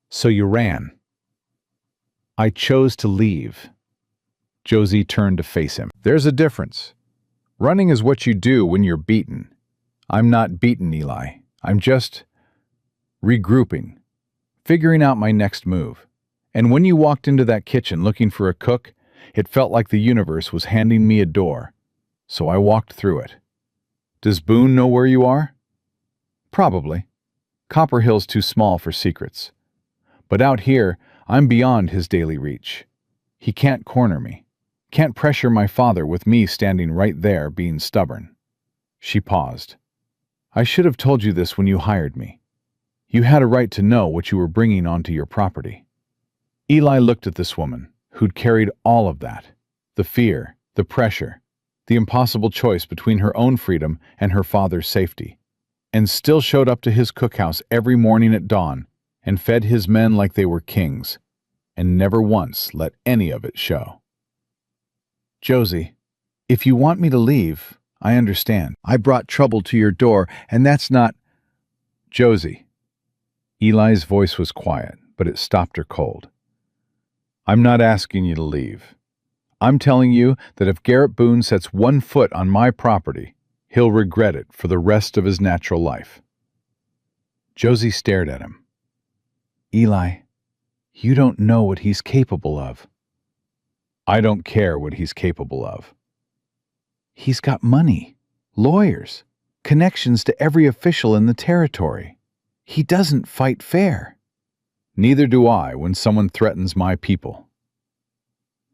So you ran. I chose to leave. Josie turned to face him. There's a difference. Running is what you do when you're beaten. I'm not beaten, Eli. I'm just regrouping, figuring out my next move. And when you walked into that kitchen looking for a cook, it felt like the universe was handing me a door. So I walked through it. Does Boone know where you are? Probably. Copper Hill's too small for secrets. But out here, I'm beyond his daily reach. He can't corner me. Can't pressure my father with me standing right there being stubborn. She paused. I should have told you this when you hired me. You had a right to know what you were bringing onto your property. Eli looked at this woman, who'd carried all of that. The fear, the pressure, the impossible choice between her own freedom and her father's safety, and still showed up to his cookhouse every morning at dawn and fed his men like they were kings, and never once let any of it show. Josie, if you want me to leave, I understand. I brought trouble to your door, and that's not... Josie. Eli's voice was quiet, but it stopped her cold. I'm not asking you to leave. I'm telling you that if Garrett Boone sets one foot on my property, he'll regret it for the rest of his natural life. Josie stared at him. Eli, you don't know what he's capable of. I don't care what he's capable of. He's got money, lawyers, connections to every official in the territory. He doesn't fight fair. Neither do I when someone threatens my people.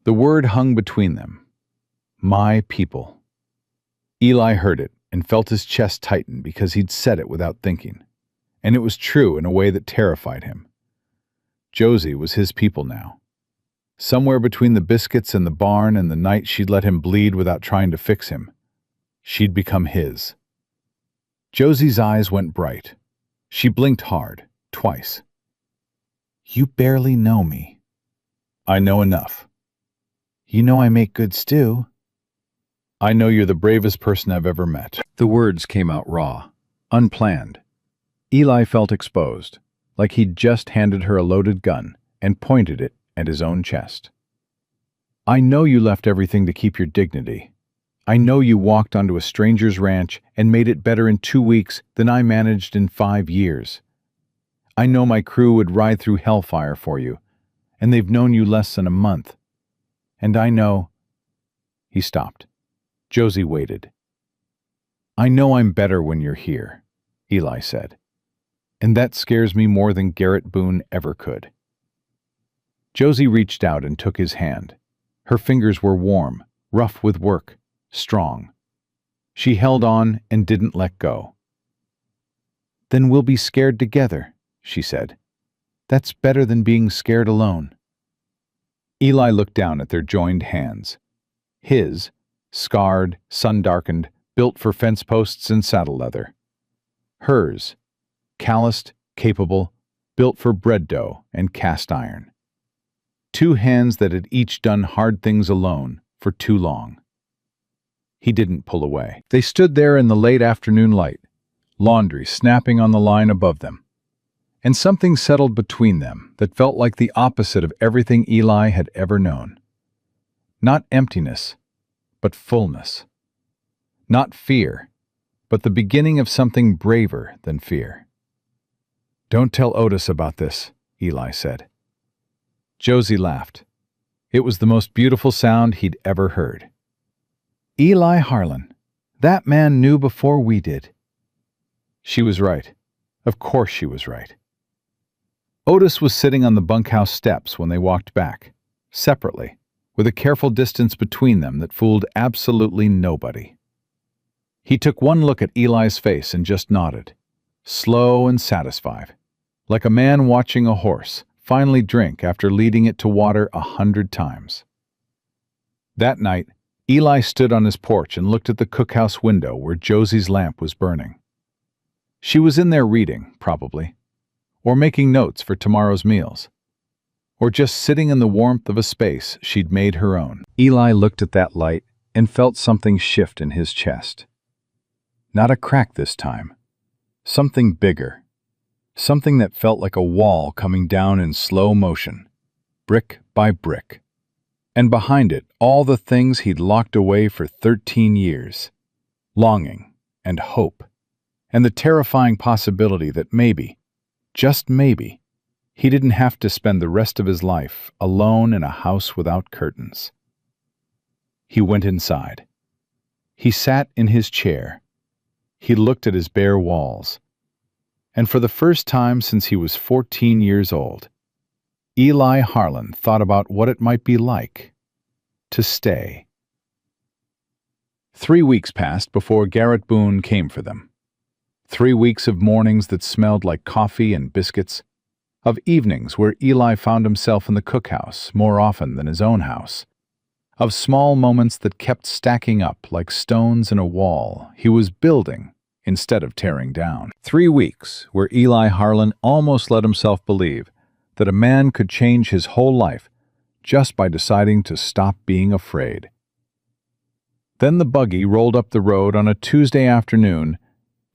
The word hung between them. My people. Eli heard it and felt his chest tighten because he'd said it without thinking. And it was true in a way that terrified him. Josie was his people now. Somewhere between the biscuits in the barn and the night she'd let him bleed without trying to fix him, she'd become his. Josie's eyes went bright. She blinked hard, twice. You barely know me. I know enough. You know I make good stew. I know you're the bravest person I've ever met. The words came out raw, unplanned. Eli felt exposed, like he'd just handed her a loaded gun and pointed it at his own chest. I know you left everything to keep your dignity. I know you walked onto a stranger's ranch and made it better in 2 weeks than I managed in 5 years. I know my crew would ride through hellfire for you, and they've known you less than a month. And I know... He stopped. Josie waited. I know I'm better when you're here, Eli said. And that scares me more than Garrett Boone ever could. Josie reached out and took his hand. Her fingers were warm, rough with work, strong. She held on and didn't let go. Then we'll be scared together, she said. That's better than being scared alone. Eli looked down at their joined hands. His, scarred, sun-darkened, built for fence posts and saddle leather. Hers, calloused, capable, built for bread dough and cast iron. 2 hands that had each done hard things alone for too long. He didn't pull away. They stood there in the late afternoon light, laundry snapping on the line above them. And something settled between them that felt like the opposite of everything Eli had ever known. Not emptiness, but fullness. Not fear, but the beginning of something braver than fear. Don't tell Otis about this, Eli said. Josie laughed. It was the most beautiful sound he'd ever heard. Eli Harlan. That man knew before we did. She was right. Of course she was right. Otis was sitting on the bunkhouse steps when they walked back, separately, with a careful distance between them that fooled absolutely nobody. He took one look at Eli's face and just nodded, slow and satisfied, like a man watching a horse finally drink after leading it to water 100 times. That night, Eli stood on his porch and looked at the cookhouse window where Josie's lamp was burning. She was in there reading, probably, or making notes for tomorrow's meals, or just sitting in the warmth of a space she'd made her own. Eli looked at that light and felt something shift in his chest. Not a crack this time. Something bigger. Something that felt like a wall coming down in slow motion, brick by brick. And behind it, all the things he'd locked away for 13 years. Longing and hope, and the terrifying possibility that maybe, just maybe, he didn't have to spend the rest of his life alone in a house without curtains. He went inside. He sat in his chair. He looked at his bare walls. And for the first time since he was 14 years old, Eli Harlan thought about what it might be like to stay. 3 weeks passed before Garrett Boone came for them. 3 weeks of mornings that smelled like coffee and biscuits, of evenings where Eli found himself in the cookhouse more often than his own house, of small moments that kept stacking up like stones in a wall he was building instead of tearing down. 3 weeks where Eli Harlan almost let himself believe that a man could change his whole life just by deciding to stop being afraid. Then the buggy rolled up the road on a Tuesday afternoon,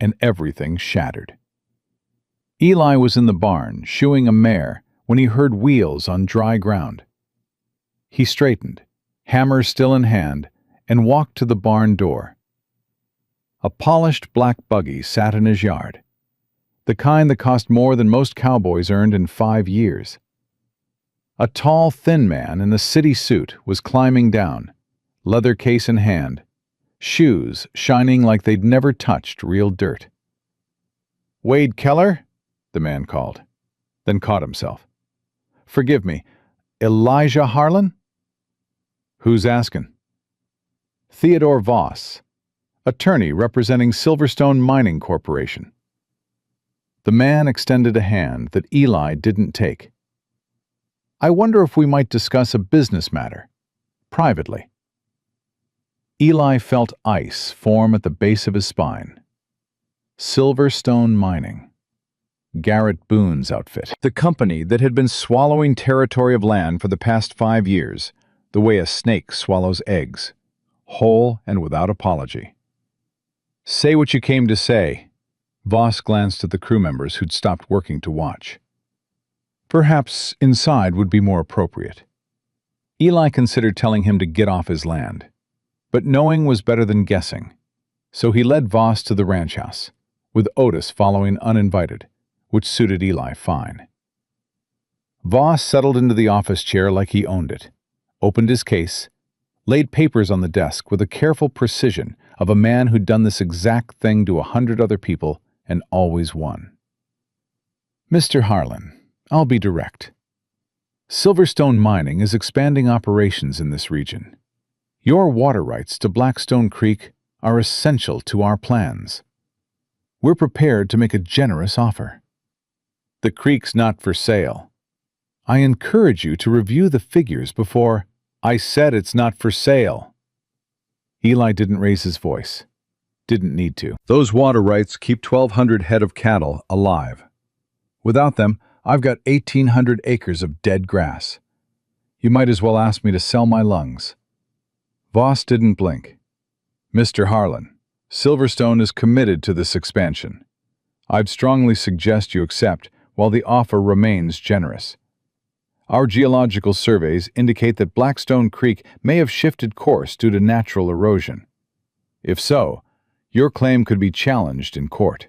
and everything shattered. Eli was in the barn, shoeing a mare, when he heard wheels on dry ground. He straightened, hammer still in hand, and walked to the barn door. A polished black buggy sat in his yard, the kind that cost more than most cowboys earned in 5 years. A tall, thin man in a city suit was climbing down, leather case in hand, shoes shining like they'd never touched real dirt. "Wade Keller?" the man called, then caught himself. "Forgive me, Elijah Harlan?" "Who's asking?" "Theodore Voss, attorney representing Silverstone Mining Corporation." The man extended a hand that Eli didn't take. "I wonder if we might discuss a business matter, privately." Eli felt ice form at the base of his spine. Silverstone Mining. Garrett Boone's outfit. The company that had been swallowing territory of land for the past 5 years, the way a snake swallows eggs, whole and without apology. "Say what you came to say." Voss glanced at the crew members who'd stopped working to watch. Perhaps inside would be more appropriate. Eli considered telling him to get off his land, but knowing was better than guessing, so he led Voss to the ranch house, with Otis following uninvited, which suited Eli fine. Voss settled into the office chair like he owned it, opened his case, laid papers on the desk with the careful precision of a man who'd done this exact thing to 100 other people and always won. "Mr. Harlan, I'll be direct. Silverstone Mining is expanding operations in this region. Your water rights to Blackstone Creek are essential to our plans. We're prepared to make a generous offer. The creek's not for sale. I encourage you to review the figures before—" "I said it's not for sale." Eli didn't raise his voice. Didn't need to. "Those water rights keep 1,200 head of cattle alive. Without them, I've got 1,800 acres of dead grass. You might as well ask me to sell my lungs." Voss didn't blink. "Mr. Harlan, Silverstone is committed to this expansion. I'd strongly suggest you accept while the offer remains generous. Our geological surveys indicate that Blackstone Creek may have shifted course due to natural erosion. If so, your claim could be challenged in court.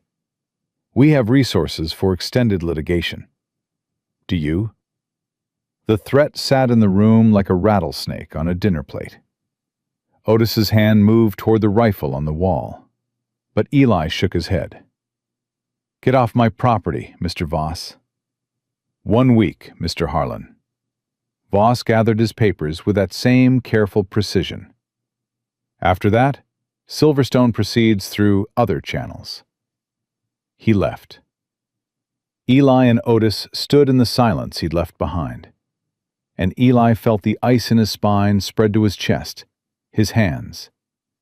We have resources for extended litigation. Do you?" The threat sat in the room like a rattlesnake on a dinner plate. Otis's hand moved toward the rifle on the wall, but Eli shook his head. "Get off my property, Mr. Voss." "1 week, Mr. Harlan." Voss gathered his papers with that same careful precision. After that, Silverstone proceeds through other channels. He left. Eli and Otis stood in the silence he'd left behind, and Eli felt the ice in his spine spread to his chest, his hands,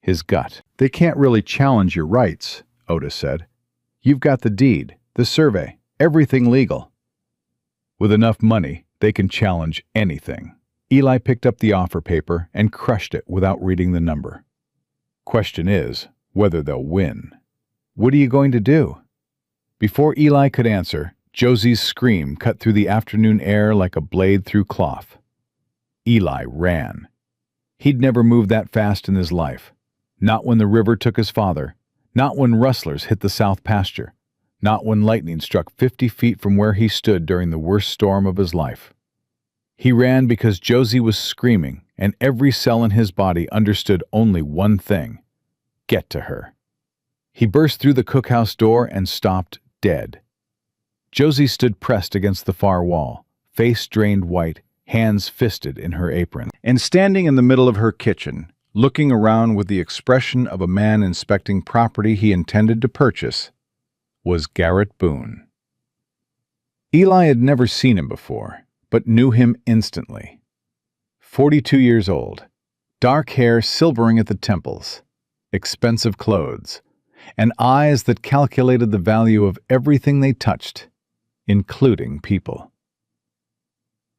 his gut. "They can't really challenge your rights," Otis said. "You've got the deed, the survey, everything legal." "With enough money, they can challenge anything." Eli picked up the offer paper and crushed it without reading the number. "Question is whether they'll win." "What are you going to do?" Before Eli could answer, Josie's scream cut through the afternoon air like a blade through cloth. Eli ran. He'd never moved that fast in his life. Not when the river took his father, not when rustlers hit the south pasture, not when lightning struck 50 feet from where he stood during the worst storm of his life. He ran because Josie was screaming, and every cell in his body understood only one thing: get to her. He burst through the cookhouse door and stopped dead. Josie stood pressed against the far wall, face drained white, hands fisted in her apron. And standing in the middle of her kitchen, looking around with the expression of a man inspecting property he intended to purchase, was Garrett Boone. Eli had never seen him before, but knew him instantly. 42 years old, dark hair silvering at the temples, expensive clothes, and eyes that calculated the value of everything they touched, including people.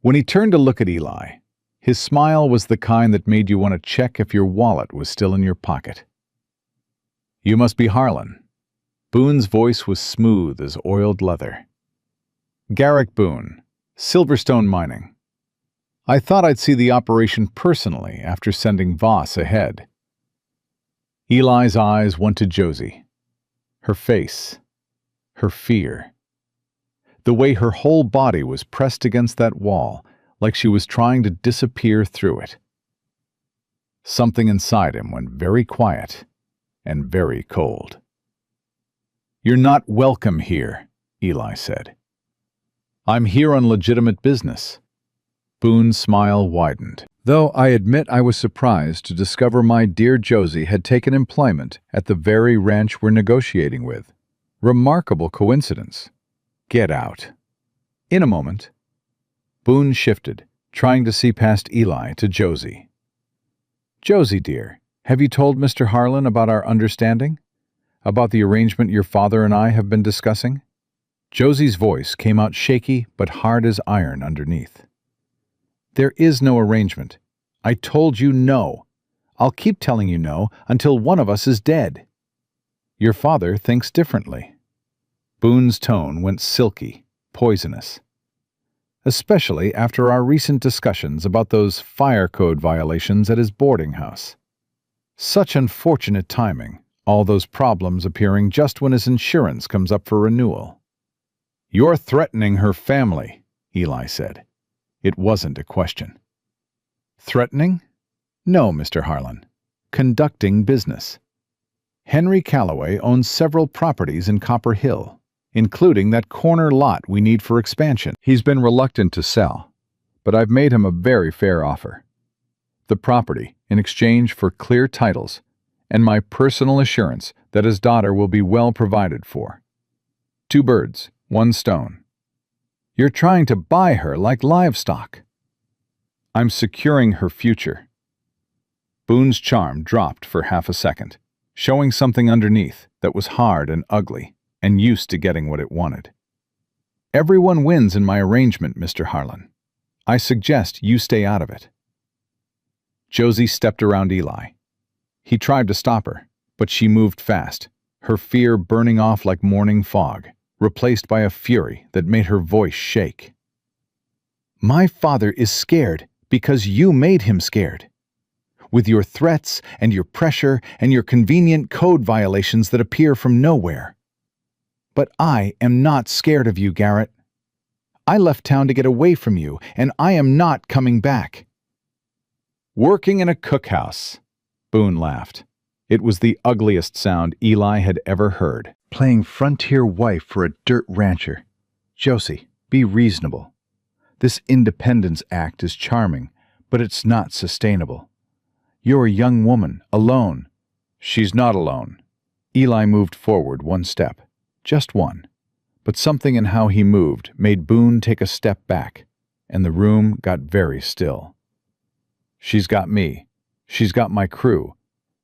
When he turned to look at Eli, his smile was the kind that made you want to check if your wallet was still in your pocket. "You must be Harlan." Boone's voice was smooth as oiled leather. "Garrett Boone, Silverstone Mining. I thought I'd see the operation personally after sending Voss ahead." Eli's eyes went to Josie. Her face, her fear. The way her whole body was pressed against that wall, like she was trying to disappear through it. Something inside him went very quiet and very cold. "You're not welcome here," Eli said. "I'm here on legitimate business." Boone's smile widened. "Though I admit I was surprised to discover my dear Josie had taken employment at the very ranch we're negotiating with. Remarkable coincidence. Get out." In a moment, Boone shifted, trying to see past Eli to Josie. "Josie, dear, have you told Mr. Harlan about our understanding? About the arrangement your father and I have been discussing?" Josie's voice came out shaky but hard as iron underneath. "There is no arrangement. I told you no. I'll keep telling you no until one of us is dead. Your father thinks differently." Boone's tone went silky, poisonous. "Especially after our recent discussions about those fire code violations at his boarding house. Such unfortunate timing, all those problems appearing just when his insurance comes up for renewal." "You're threatening her family," Eli said. It wasn't a question. "Threatening? No, Mr. Harlan. Conducting business. Henry Calloway owns several properties in Copper Hill, including that corner lot we need for expansion. He's been reluctant to sell, but I've made him a very fair offer. The property in exchange for clear titles and my personal assurance that his daughter will be well provided for. 2 birds, 1 stone. You're trying to buy her like livestock." "I'm securing her future." Boone's charm dropped for half a second, showing something underneath that was hard and ugly and used to getting what it wanted. "Everyone wins in my arrangement, Mr. Harlan. I suggest you stay out of it." Josie stepped around Eli. He tried to stop her, but she moved fast, her fear burning off like morning fog, replaced by a fury that made her voice shake. "My father is scared because you made him scared. With your threats and your pressure and your convenient code violations that appear from nowhere. But I am not scared of you, Garrett. I left town to get away from you, and I am not coming back." "Working in a cookhouse," Boone laughed. It was the ugliest sound Eli had ever heard. "Playing frontier wife for a dirt rancher. Josie, be reasonable. This Independence Act is charming, but it's not sustainable. You're a young woman, alone." "She's not alone." Eli moved forward 1 step, just one, But something in how he moved made Boone take a step back, and the room got very still. "She's got me. She's got my crew.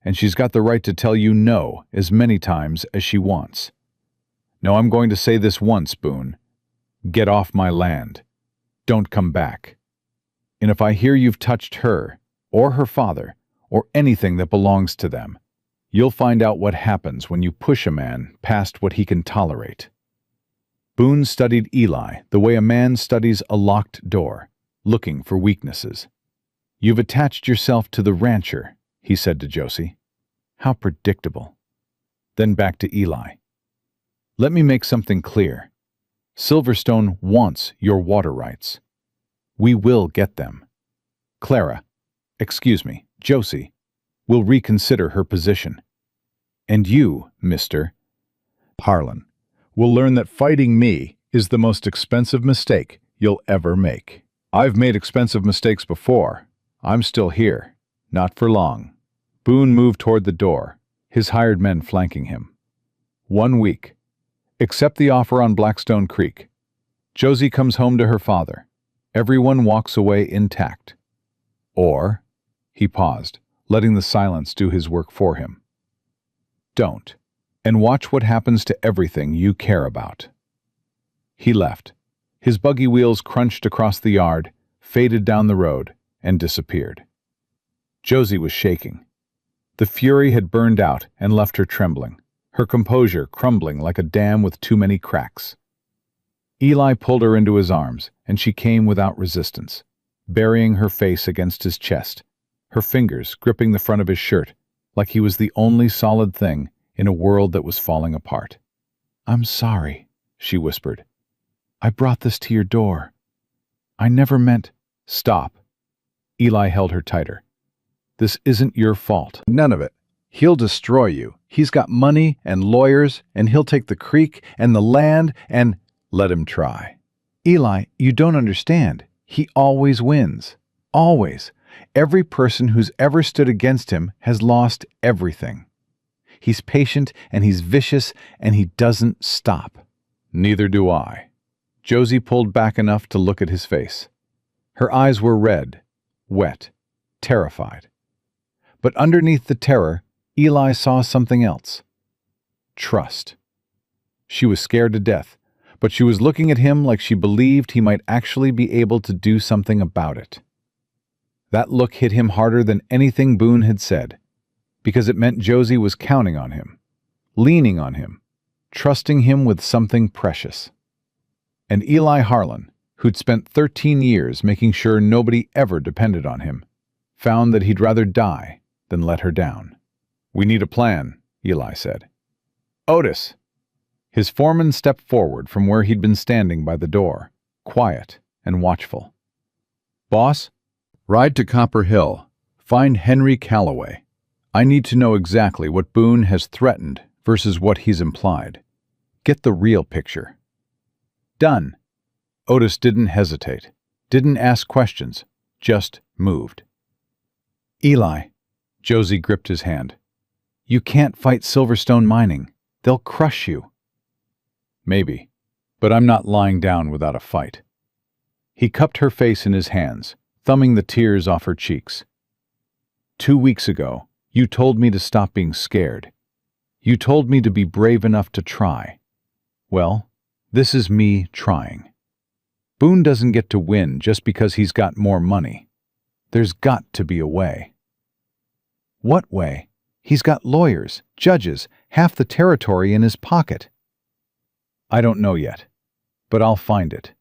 And she's got the right to tell you no as many times as she wants. No, I'm going to say this once, Boone. Get off my land. Don't come back. And if I hear you've touched her, or her father, or anything that belongs to them, you'll find out what happens when you push a man past what he can tolerate." Boone studied Eli the way a man studies a locked door, looking for weaknesses. "You've attached yourself to the rancher," he said to Josie. "How predictable." Then back to Eli. "Let me make something clear. Silverstone wants your water rights. We will get them. Josie, will reconsider her position. And you, Mr. Harlan, will learn that fighting me is the most expensive mistake you'll ever make. I've made expensive mistakes before. I'm still here. Not for long." Boone moved toward the door, his hired men flanking him. 1 week. Accept the offer on Blackstone Creek. Josie comes home to her father. Everyone walks away intact. Or, he paused, letting the silence do his work for him. Don't, and watch what happens to everything you care about. He left. His buggy wheels crunched across the yard, faded down the road, and disappeared. Josie was shaking. The fury had burned out and left her trembling, her composure crumbling like a dam with too many cracks. Eli pulled her into his arms, and she came without resistance, burying her face against his chest, her fingers gripping the front of his shirt, like he was the only solid thing in a world that was falling apart. "I'm sorry," she whispered. "I brought this to your door. I never meant—" "Stop." Eli held her tighter. "This isn't your fault. None of it. He'll destroy you. He's got money and lawyers, and he'll take the creek and the land and—" "Let him try." "Eli, you don't understand. He always wins. Always. Every person who's ever stood against him has lost everything. He's patient and he's vicious and he doesn't stop." "Neither do I." Josie pulled back enough to look at his face. Her eyes were red, wet, terrified. But underneath the terror, Eli saw something else. Trust. She was scared to death, but she was looking at him like she believed he might actually be able to do something about it. That look hit him harder than anything Boone had said, because it meant Josie was counting on him, leaning on him, trusting him with something precious. And Eli Harlan, who'd spent 13 years making sure nobody ever depended on him, found that he'd rather die than let her down. "We need a plan," Eli said. "Otis!" His foreman stepped forward from where he'd been standing by the door, quiet and watchful. "Boss, ride to Copper Hill. Find Henry Calloway. I need to know exactly what Boone has threatened versus what he's implied. Get the real picture." "Done." Otis didn't hesitate, didn't ask questions, just moved. "Eli," Josie gripped his hand, "you can't fight Silverstone Mining. They'll crush you." "Maybe, but I'm not lying down without a fight." He cupped her face in his hands, thumbing the tears off her cheeks. 2 weeks ago, you told me to stop being scared. You told me to be brave enough to try. Well, this is me trying. Boone doesn't get to win just because he's got more money. There's got to be a way. What way? He's got lawyers, judges, half the territory in his pocket. I don't know yet, but I'll find it.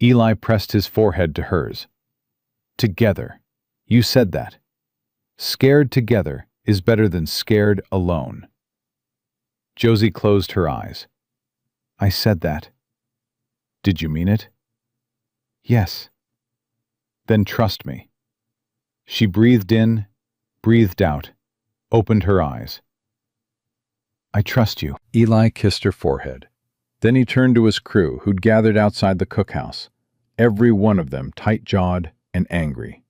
Eli pressed his forehead to hers. Together. You said that. Scared together is better than scared alone. Josie closed her eyes. I said that. Did you mean it? Yes. Then trust me. She breathed in, breathed out, opened her eyes. I trust you. Eli kissed her forehead. Then he turned to his crew, who'd gathered outside the cookhouse, every one of them tight-jawed and angry.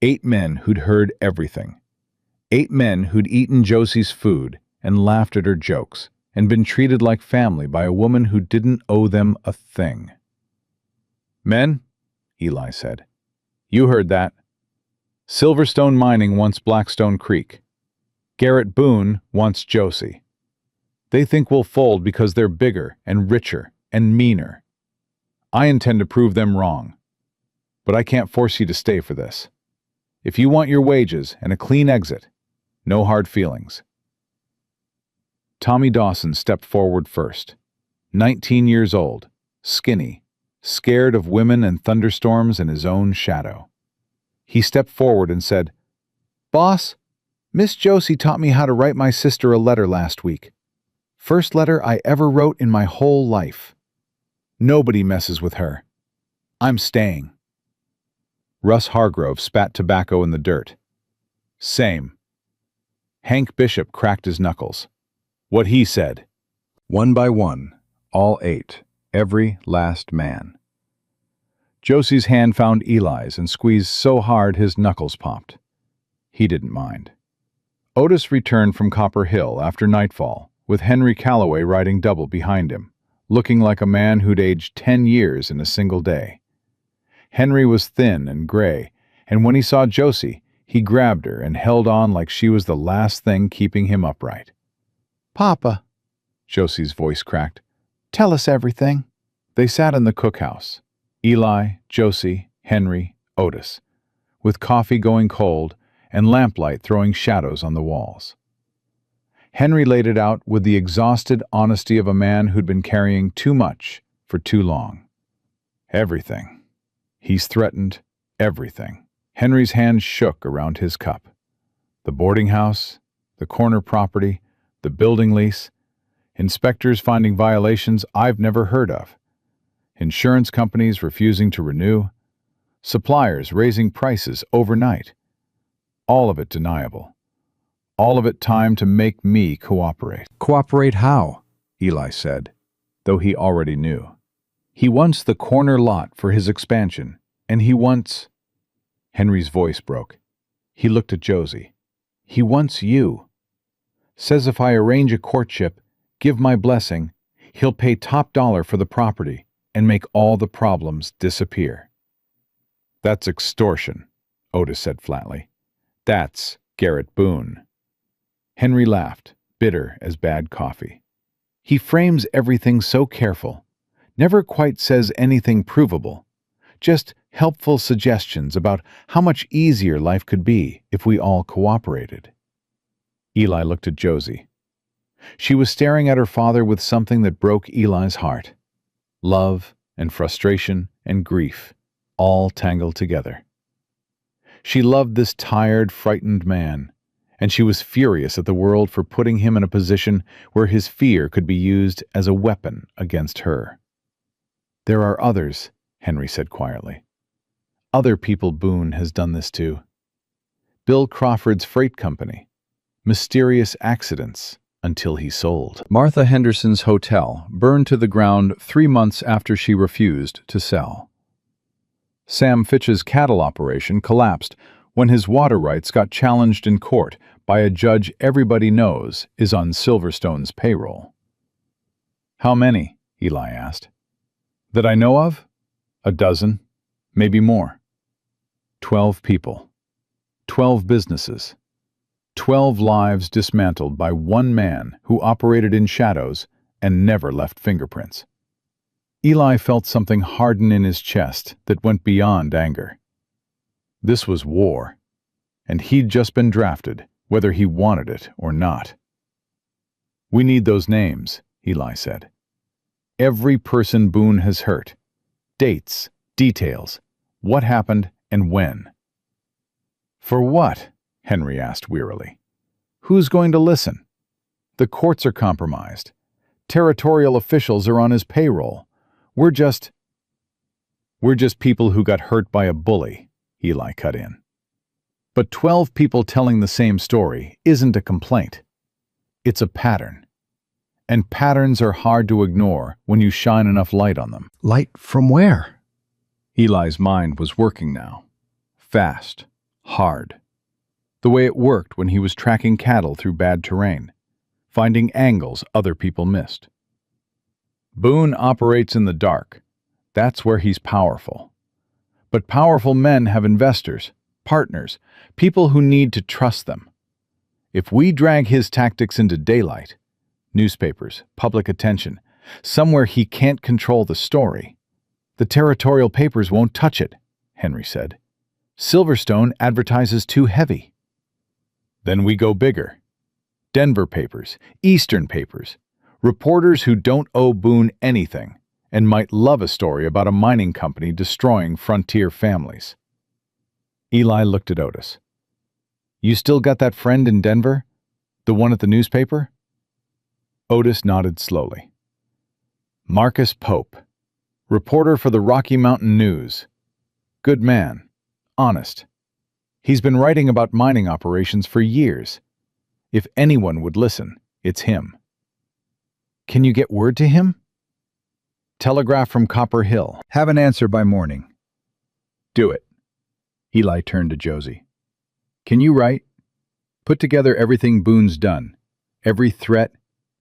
8 men who'd heard everything. 8 men who'd eaten Josie's food and laughed at her jokes and been treated like family by a woman who didn't owe them a thing. "Men," Eli said, "you heard that. Silverstone Mining wants Blackstone Creek. Garrett Boone wants Josie. They think we'll fold because they're bigger and richer and meaner. I intend to prove them wrong. But I can't force you to stay for this. If you want your wages and a clean exit, no hard feelings." Tommy Dawson stepped forward first. 19 years old, skinny, scared of women and thunderstorms and his own shadow. He stepped forward and said, "Boss, Miss Josie taught me how to write my sister a letter last week. First letter I ever wrote in my whole life. Nobody messes with her. I'm staying." Russ Hargrove spat tobacco in the dirt. "Same." Hank Bishop cracked his knuckles. "What he said." One by one, all 8, every last man. Josie's hand found Eli's and squeezed so hard his knuckles popped. He didn't mind. Otis returned from Copper Hill after nightfall, with Henry Calloway riding double behind him, looking like a man who'd aged 10 years in a single day. Henry was thin and gray, and when he saw Josie, he grabbed her and held on like she was the last thing keeping him upright. "Papa," Josie's voice cracked, "tell us everything." They sat in the cookhouse, Eli, Josie, Henry, Otis, with coffee going cold and lamplight throwing shadows on the walls. Henry laid it out with the exhausted honesty of a man who'd been carrying too much for too long. "Everything. He's threatened everything." Henry's hand shook around his cup. The boarding house, the corner property, the building lease, inspectors finding violations I've never heard of, insurance companies refusing to renew, suppliers raising prices overnight. All of it deniable. All of it time to make me cooperate. "Cooperate how?" Eli said, though he already knew. "He wants the corner lot for his expansion, and he wants—" Henry's voice broke. He looked at Josie. "He wants you. Says if I arrange a courtship, give my blessing, he'll pay top dollar for the property and make all the problems disappear." "That's extortion," Otis said flatly. "That's Garrett Boone." Henry laughed, bitter as bad coffee. "He frames everything so careful. Never quite says anything provable. Just helpful suggestions about how much easier life could be if we all cooperated." Eli looked at Josie. She was staring at her father with something that broke Eli's heart. Love and frustration and grief, all tangled together. She loved this tired, frightened man, and she was furious at the world for putting him in a position where his fear could be used as a weapon against her. "There are others," Henry said quietly. "Other people Boone has done this to. Bill Crawford's freight company. Mysterious accidents until he sold." Martha Henderson's hotel burned to the ground 3 months after she refused to sell. Sam Fitch's cattle operation collapsed when his water rights got challenged in court by a judge everybody knows is on Silverstone's payroll. "How many?" Eli asked. "That I know of? A dozen, maybe more. 12 people. 12 businesses. 12 lives dismantled by one man who operated in shadows and never left fingerprints." Eli felt something harden in his chest that went beyond anger. This was war, and he'd just been drafted, whether he wanted it or not. "We need those names," Eli said. "Every person Boone has hurt. Dates, details, what happened and when." "For what?" Henry asked wearily. "Who's going to listen? The courts are compromised. Territorial officials are on his payroll. We're just people who got hurt by a bully," Eli cut in. "But 12 people telling the same story isn't a complaint. It's a pattern. And patterns are hard to ignore when you shine enough light on them." "Light from where?" Eli's mind was working now. Fast. Hard. The way it worked when he was tracking cattle through bad terrain. finding angles other people missed. Boone operates in the dark. That's where he's powerful. But powerful men have investors, partners, people who need to trust them. If we drag his tactics into daylight, newspapers, public attention, somewhere he can't control the story, the territorial papers won't touch it, Henry said. Silverstone advertises too heavy. Then we go bigger. Denver papers, Eastern papers, reporters who don't owe Boone anything and might love a story about a mining company destroying frontier families. Eli looked at Otis. You still got that friend in Denver? The one at the newspaper? Otis nodded slowly. Marcus Pope, reporter for the Rocky Mountain News. Good man. Honest. He's been writing about mining operations for years. If anyone would listen, it's him. Can you get word to him? Telegraph from Copper Hill. Have an answer by morning. Do it. Eli turned to Josie. Can you write? Put together everything Boone's done. Every threat,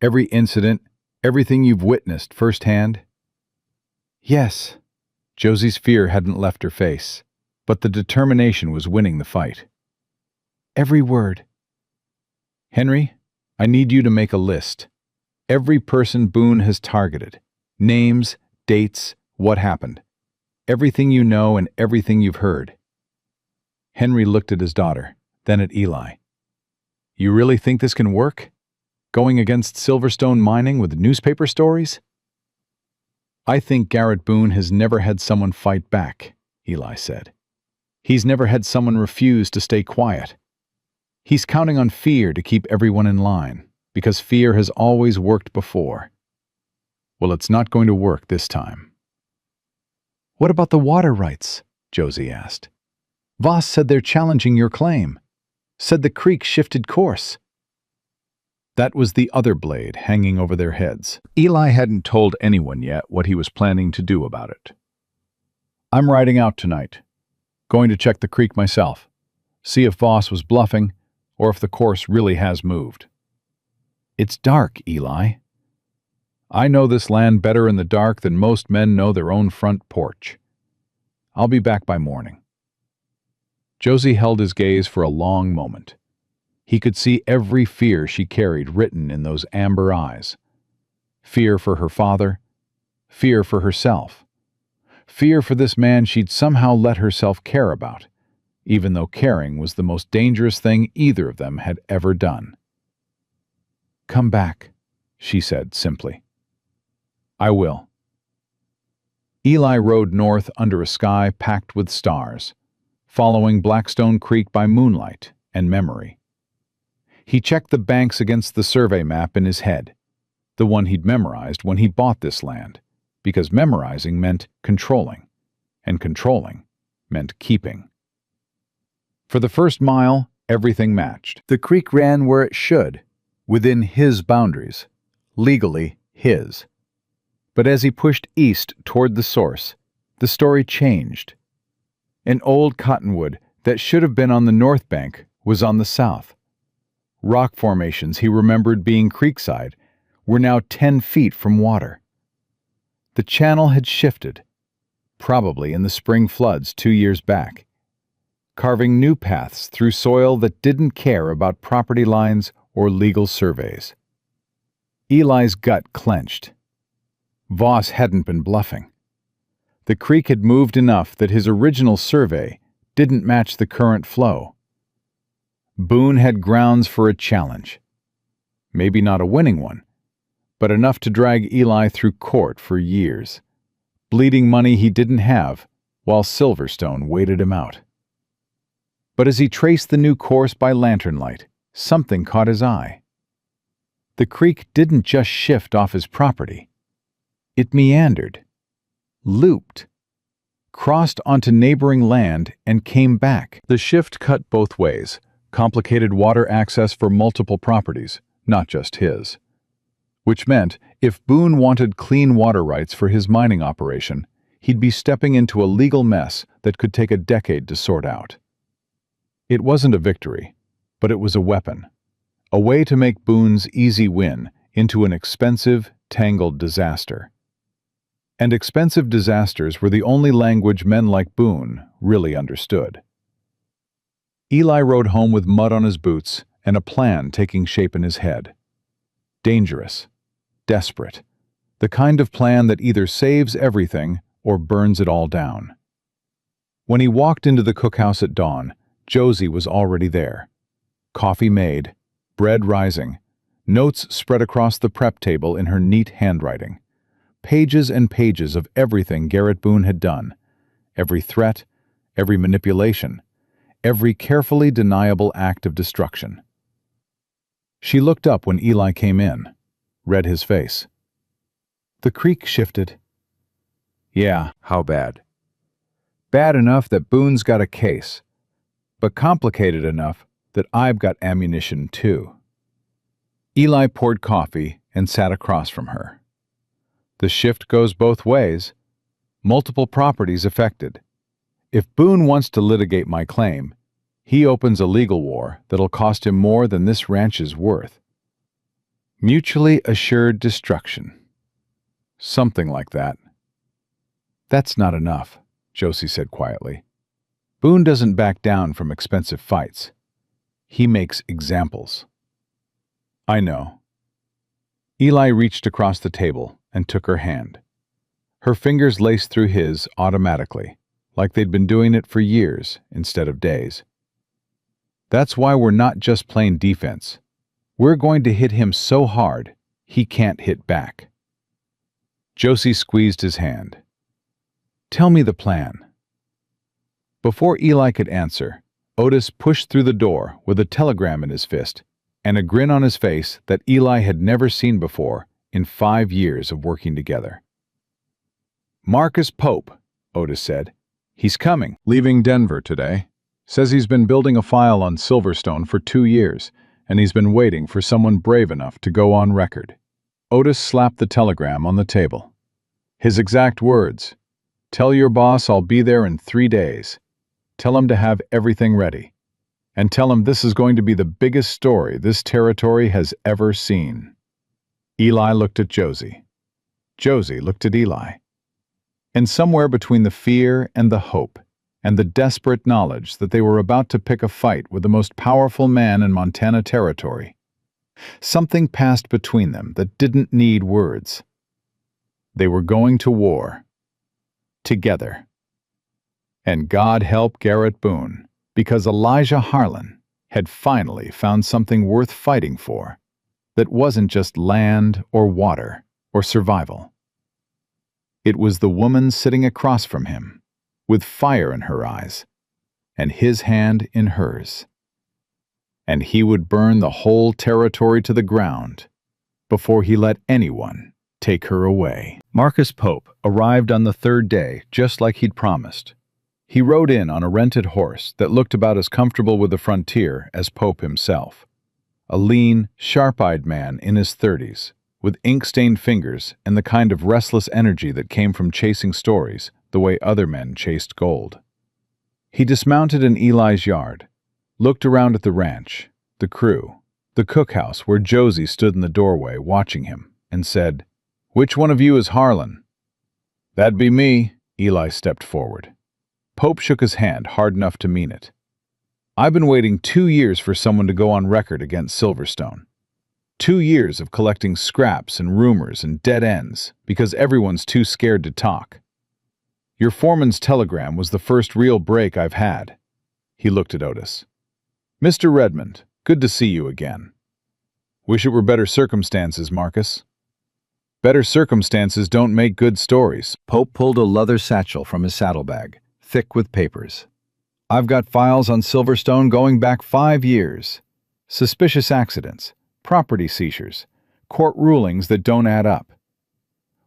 every incident, everything you've witnessed firsthand. Yes. Josie's fear hadn't left her face, but the determination was winning the fight. Every word. Henry, I need you to make a list. Every person Boone has targeted. Names, dates, what happened. Everything you know and everything you've heard. Henry looked at his daughter, then at Eli. You really think this can work? Going against Silverstone Mining with newspaper stories? I think Garrett Boone has never had someone fight back, Eli said. He's never had someone refuse to stay quiet. He's counting on fear to keep everyone in line, because fear has always worked before. Well, it's not going to work this time. What about the water rights? Josie asked. Voss said they're challenging your claim. Said the creek shifted course. That was the other blade hanging over their heads. Eli hadn't told anyone yet what he was planning to do about it. I'm riding out tonight. Going to check the creek myself. See if Voss was bluffing, or if the course really has moved. It's dark, Eli. I know this land better in the dark than most men know their own front porch. I'll be back by morning. Josie held his gaze for a long moment. He could see every fear she carried written in those amber eyes. Fear for her father, fear for herself, fear for this man she'd somehow let herself care about, even though caring was the most dangerous thing either of them had ever done. Come back, she said simply. I will. Eli rode north under a sky packed with stars, following Blackstone Creek by moonlight and memory. He checked the banks against the survey map in his head, the one he'd memorized when he bought this land, because memorizing meant controlling, and controlling meant keeping. For the first mile, everything matched. The creek ran where it should, within his boundaries, legally his. But as he pushed east toward the source, the story changed. An old cottonwood that should have been on the north bank was on the south. Rock formations he remembered being creekside were now 10 feet from water. The channel had shifted, probably in the spring floods 2 years back, carving new paths through soil that didn't care about property lines or legal surveys. Eli's gut clenched. Voss hadn't been bluffing. The creek had moved enough that his original survey didn't match the current flow. Boone had grounds for a challenge. Maybe not a winning one, but enough to drag Eli through court for years, bleeding money he didn't have while Silverstone waited him out. But as he traced the new course by lantern light, something caught his eye. The creek didn't just shift off his property. It meandered, looped, crossed onto neighboring land, and came back. The shift cut both ways, complicated water access for multiple properties, not just his. Which meant, if Boone wanted clean water rights for his mining operation, he'd be stepping into a legal mess that could take a decade to sort out. It wasn't a victory, but it was a weapon. a way to make Boone's easy win into an expensive, tangled disaster. And expensive disasters were the only language men like Boone really understood. Eli rode home with mud on his boots and a plan taking shape in his head. Dangerous, desperate, the kind of plan that either saves everything or burns it all down. When he walked into the cookhouse at dawn, Josie was already there. Coffee made, bread rising, notes spread across the prep table in her neat handwriting. Pages and pages of everything Garrett Boone had done. Every threat, every manipulation, every carefully deniable act of destruction. She looked up when Eli came in, read his face. The creek shifted. Yeah, how bad? Bad enough that Boone's got a case, but complicated enough that I've got ammunition too. Eli poured coffee and sat across from her. The shift goes both ways. Multiple properties affected. If Boone wants to litigate my claim, he opens a legal war that'll cost him more than this ranch is worth. Mutually assured destruction. Something like that. That's not enough, Josie said quietly. Boone doesn't back down from expensive fights. He makes examples. I know. Eli reached across the table and took her hand. Her fingers laced through his automatically, like they'd been doing it for years instead of days. That's why we're not just playing defense. We're going to hit him so hard, he can't hit back. Josie squeezed his hand. Tell me the plan. Before Eli could answer, Otis pushed through the door with a telegram in his fist and a grin on his face that Eli had never seen before in 5 years of working together. Marcus Pope, Otis said. He's coming. Leaving Denver today. Says he's been building a file on Silverstone for 2 years, and he's been waiting for someone brave enough to go on record. Otis slapped the telegram on the table. His exact words, "Tell your boss I'll be there in 3 days. Tell him to have everything ready. And tell him this is going to be the biggest story this territory has ever seen." Eli looked at Josie. Josie looked at Eli. And somewhere between the fear and the hope, and the desperate knowledge that they were about to pick a fight with the most powerful man in Montana territory, something passed between them that didn't need words. They were going to war. Together. And God help Garrett Boone, because Elijah Harlan had finally found something worth fighting for that wasn't just land or water or survival. It was the woman sitting across from him, with fire in her eyes, and his hand in hers. And he would burn the whole territory to the ground before he let anyone take her away. Marcus Pope arrived on the 3rd day, just like he'd promised. He rode in on a rented horse that looked about as comfortable with the frontier as Pope himself. A lean, sharp-eyed man in his 30s, with ink-stained fingers and the kind of restless energy that came from chasing stories the way other men chased gold. He dismounted in Eli's yard, looked around at the ranch, the crew, the cookhouse where Josie stood in the doorway watching him, and said, "Which one of you is Harlan?" "That'd be me," Eli stepped forward. Pope shook his hand hard enough to mean it. "I've been waiting 2 years for someone to go on record against Silverstone. 2 years of collecting scraps and rumors and dead ends because everyone's too scared to talk. Your foreman's telegram was the first real break I've had." He looked at Otis. "Mr. Redmond, good to see you again. Wish it were better circumstances, Marcus." "Better circumstances don't make good stories." Pope pulled a leather satchel from his saddlebag, thick with papers. "I've got files on Silverstone going back 5 years. Suspicious accidents, property seizures, court rulings that don't add up.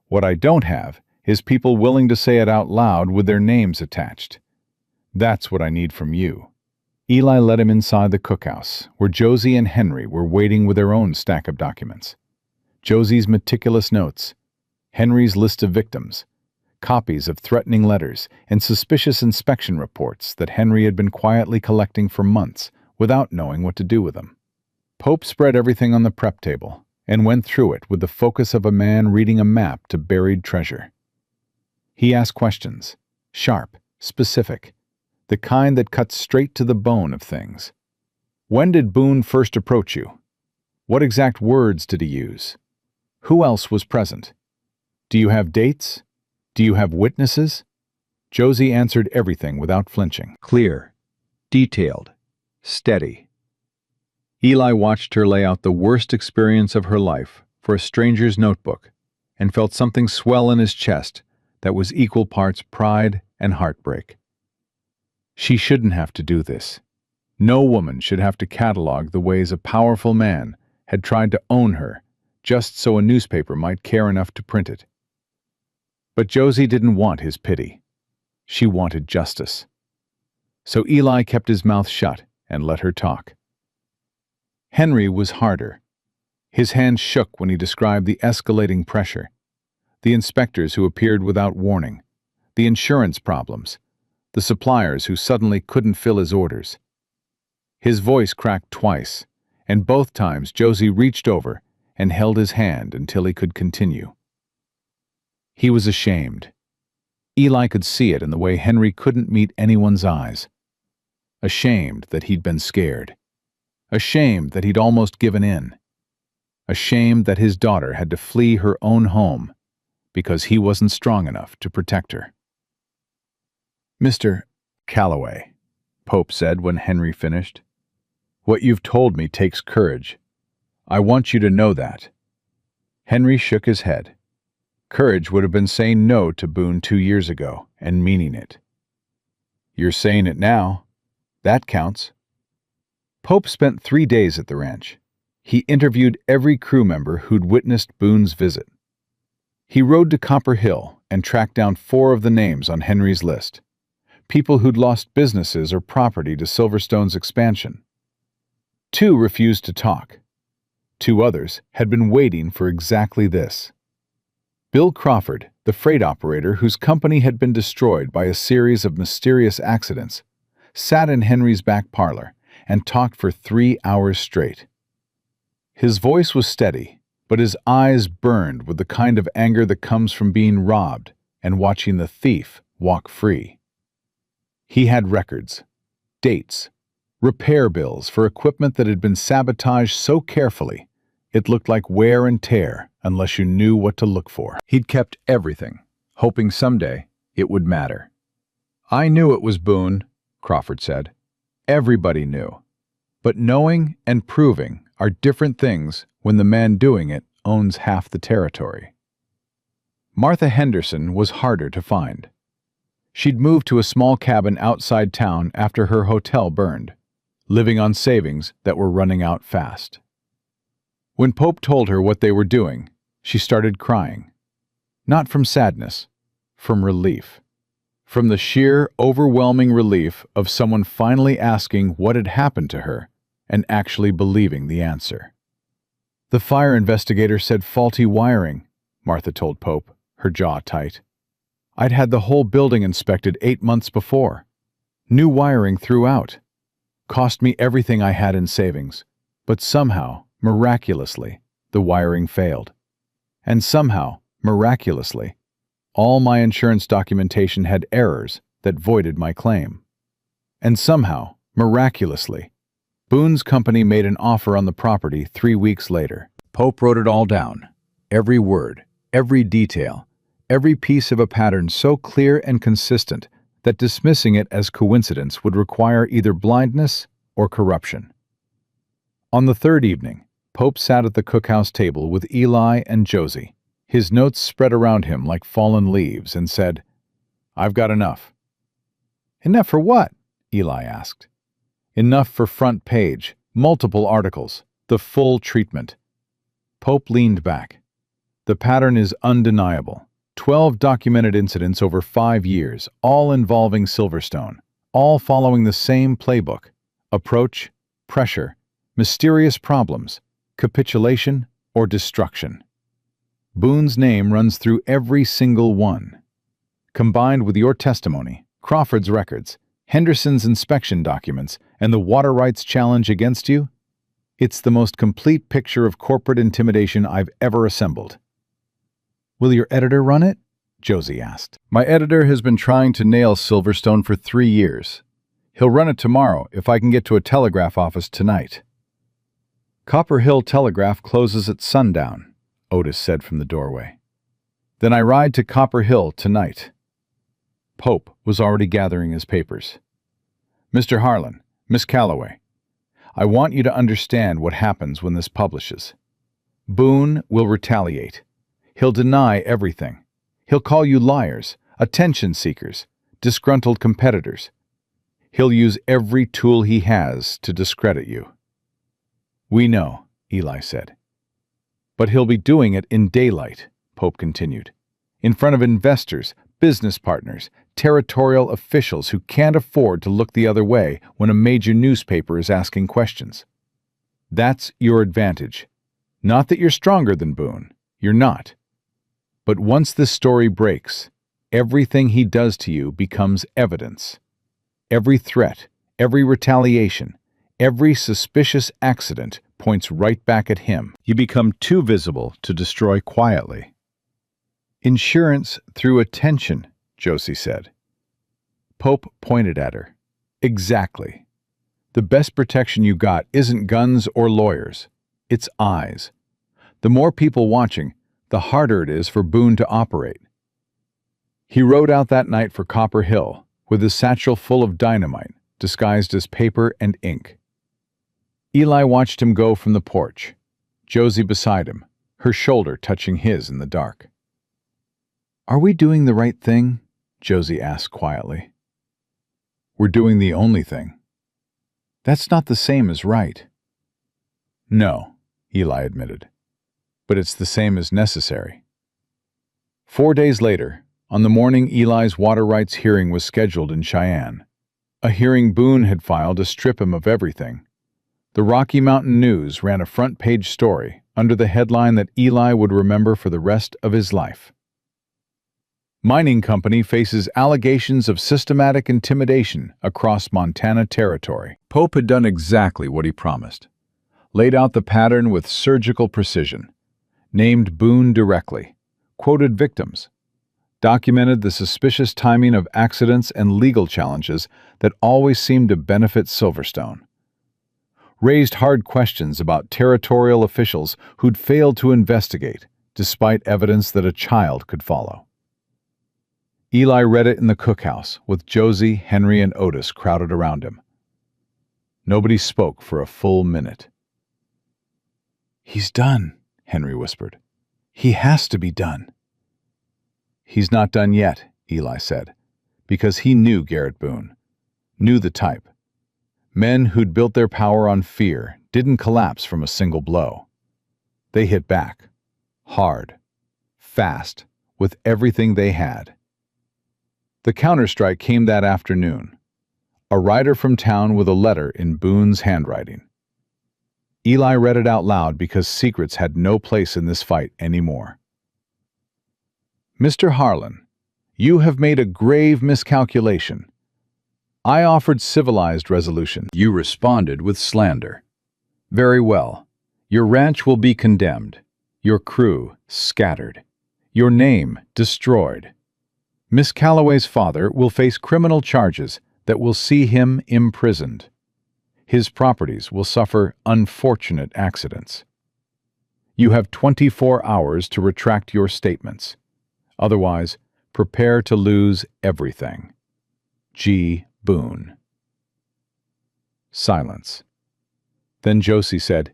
What I don't have is people willing to say it out loud with their names attached. That's what I need from you." Eli led him inside the cookhouse, where Josie and Henry were waiting with their own stack of documents. Josie's meticulous notes, Henry's list of victims, copies of threatening letters, and suspicious inspection reports that Henry had been quietly collecting for months without knowing what to do with them. Pope spread everything on the prep table and went through it with the focus of a man reading a map to buried treasure. He asked questions, sharp, specific, the kind that cuts straight to the bone of things. When did Boone first approach you? What exact words did he use? Who else was present? Do you have dates? Do you have witnesses? Josie answered everything without flinching. Clear, detailed, steady. Eli watched her lay out the worst experience of her life for a stranger's notebook and felt something swell in his chest that was equal parts pride and heartbreak. She shouldn't have to do this. No woman should have to catalog the ways a powerful man had tried to own her just so a newspaper might care enough to print it. But Josie didn't want his pity. She wanted justice. So Eli kept his mouth shut and let her talk. Henry was harder. His hands shook when he described the escalating pressure, the inspectors who appeared without warning, the insurance problems, the suppliers who suddenly couldn't fill his orders. His voice cracked twice, and both times Josie reached over and held his hand until he could continue. He was ashamed. Eli could see it in the way Henry couldn't meet anyone's eyes. Ashamed that he'd been scared. Ashamed that he'd almost given in. Ashamed that his daughter had to flee her own home because he wasn't strong enough to protect her. "Mr. Calloway," Pope said when Henry finished, "what you've told me takes courage. I want you to know that." Henry shook his head. Courage would have been saying no to Boone 2 years ago and meaning it. "You're saying it now. That counts." Pope spent 3 days at the ranch. He interviewed every crew member who'd witnessed Boone's visit. He rode to Copper Hill and tracked down 4 of the names on Henry's list, people who'd lost businesses or property to Silverstone's expansion. 2 refused to talk. 2 others had been waiting for exactly this. Bill Crawford, the freight operator whose company had been destroyed by a series of mysterious accidents, sat in Henry's back parlor and talked for 3 hours straight. His voice was steady, but his eyes burned with the kind of anger that comes from being robbed and watching the thief walk free. He had records, dates, repair bills for equipment that had been sabotaged so carefully it looked like wear and tear unless you knew what to look for. He'd kept everything, hoping someday it would matter. "I knew it was Boone," Crawford said. "Everybody knew. But knowing and proving are different things when the man doing it owns half the territory." Martha Henderson was harder to find. She'd moved to a small cabin outside town after her hotel burned, living on savings that were running out fast. When Pope told her what they were doing, she started crying. Not from sadness, from relief. From the sheer, overwhelming relief of someone finally asking what had happened to her and actually believing the answer. "The fire investigator said faulty wiring," Martha told Pope, her jaw tight. "I'd had the whole building inspected 8 months before. New wiring throughout. Cost me everything I had in savings, but somehow, miraculously, the wiring failed. And somehow, miraculously, all my insurance documentation had errors that voided my claim. And somehow, miraculously, Boone's company made an offer on the property 3 weeks later." Pope wrote it all down. Every word, every detail, every piece of a pattern so clear and consistent that dismissing it as coincidence would require either blindness or corruption. On the 3rd evening, Pope sat at the cookhouse table with Eli and Josie, his notes spread around him like fallen leaves, and said, "I've got enough." "Enough for what?" Eli asked. "Enough for front page, multiple articles, the full treatment." Pope leaned back. "The pattern is undeniable. 12 documented incidents over 5 years, all involving Silverstone, all following the same playbook: approach, pressure, mysterious problems, capitulation, or destruction. Boone's name runs through every single one. Combined with your testimony, Crawford's records, Henderson's inspection documents, and the water rights challenge against you, It's the most complete picture of corporate intimidation I've ever assembled. Will your editor run it? Josie asked. My editor has been trying to nail Silverstone for 3 years. He'll run it tomorrow if I can get to a telegraph office tonight. Copper Hill Telegraph closes at sundown, Otis said from the doorway. Then I ride to Copper Hill tonight. Pope was already gathering his papers. Mr. Harlan, Miss Calloway, I want you to understand what happens when this publishes. Boone will retaliate. He'll deny everything. He'll call you liars, attention seekers, disgruntled competitors. He'll use every tool he has to discredit you. We know, Eli said. But he'll be doing it in daylight, Pope continued, in front of investors, business partners, territorial officials who can't afford to look the other way when a major newspaper is asking questions. That's your advantage. Not that you're stronger than Boone. You're not. But once this story breaks, everything he does to you becomes evidence. Every threat, every retaliation, every suspicious accident points right back at him. You become too visible to destroy quietly. Insurance through attention, Josie said. Pope pointed at her. Exactly. The best protection you got isn't guns or lawyers. It's eyes. The more people watching, the harder it is for Boone to operate. He rode out that night for Copper Hill with his satchel full of dynamite, disguised as paper and ink. Eli watched him go from the porch, Josie beside him, her shoulder touching his in the dark. Are we doing the right thing? Josie asked quietly. We're doing the only thing. That's not the same as right. No, Eli admitted, but it's the same as necessary. 4 days later, on the morning Eli's water rights hearing was scheduled in Cheyenne, a hearing Boone had filed to strip him of everything, the Rocky Mountain News ran a front-page story under the headline that Eli would remember for the rest of his life. Mining company faces allegations of systematic intimidation across Montana territory. Pope had done exactly what he promised. Laid out the pattern with surgical precision. Named Boone directly. Quoted victims. Documented the suspicious timing of accidents and legal challenges that always seemed to benefit Silverstone. Raised hard questions about territorial officials who'd failed to investigate, despite evidence that a child could follow. Eli read it in the cookhouse, with Josie, Henry, and Otis crowded around him. Nobody spoke for a full minute. "He's done," Henry whispered. "He has to be done." "He's not done yet," Eli said, because he knew Garrett Boone, knew the type. Men who'd built their power on fear didn't collapse from a single blow. They hit back, hard, fast, with everything they had. The counterstrike came that afternoon. A rider from town with a letter in Boone's handwriting. Eli read it out loud because secrets had no place in this fight anymore. "Mr. Harlan, you have made a grave miscalculation. I offered civilized resolution. You responded with slander. Very well. Your ranch will be condemned. Your crew scattered. Your name destroyed. Miss Calloway's father will face criminal charges that will see him imprisoned. His properties will suffer unfortunate accidents. You have 24 hours to retract your statements. Otherwise, prepare to lose everything. G. Boone." Silence. Then Josie said,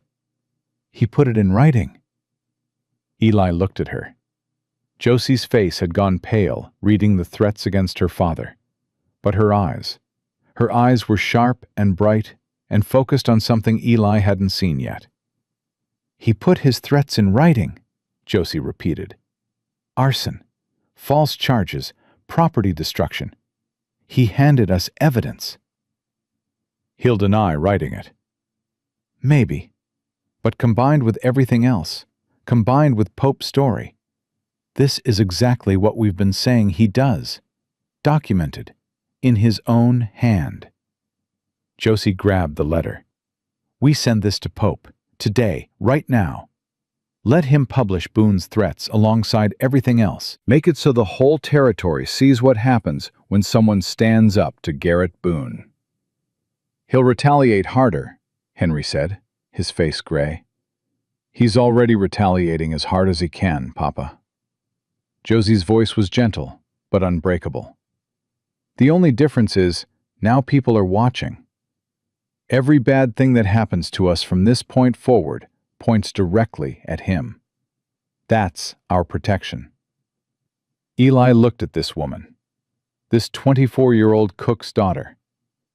"He put it in writing." Eli looked at her. Josie's face had gone pale, reading the threats against her father. But her eyes were sharp and bright and focused on something Eli hadn't seen yet. "He put his threats in writing," Josie repeated. "Arson, false charges, property destruction. He handed us evidence." "He'll deny writing it." "Maybe. But combined with everything else, combined with Pope's story, this is exactly what we've been saying he does. Documented. In his own hand." Josie grabbed the letter. "We send this to Pope. Today, right now. Let him publish Boone's threats alongside everything else. Make it so the whole territory sees what happens when someone stands up to Garrett Boone. He'll retaliate harder, Henry said, his face gray. He's already retaliating as hard as he can, Papa. Josie's voice was gentle, but unbreakable. The only difference is, now people are watching. Every bad thing that happens to us from this point forward points directly at him. That's our protection. Eli looked at this woman, this 24-year-old cook's daughter,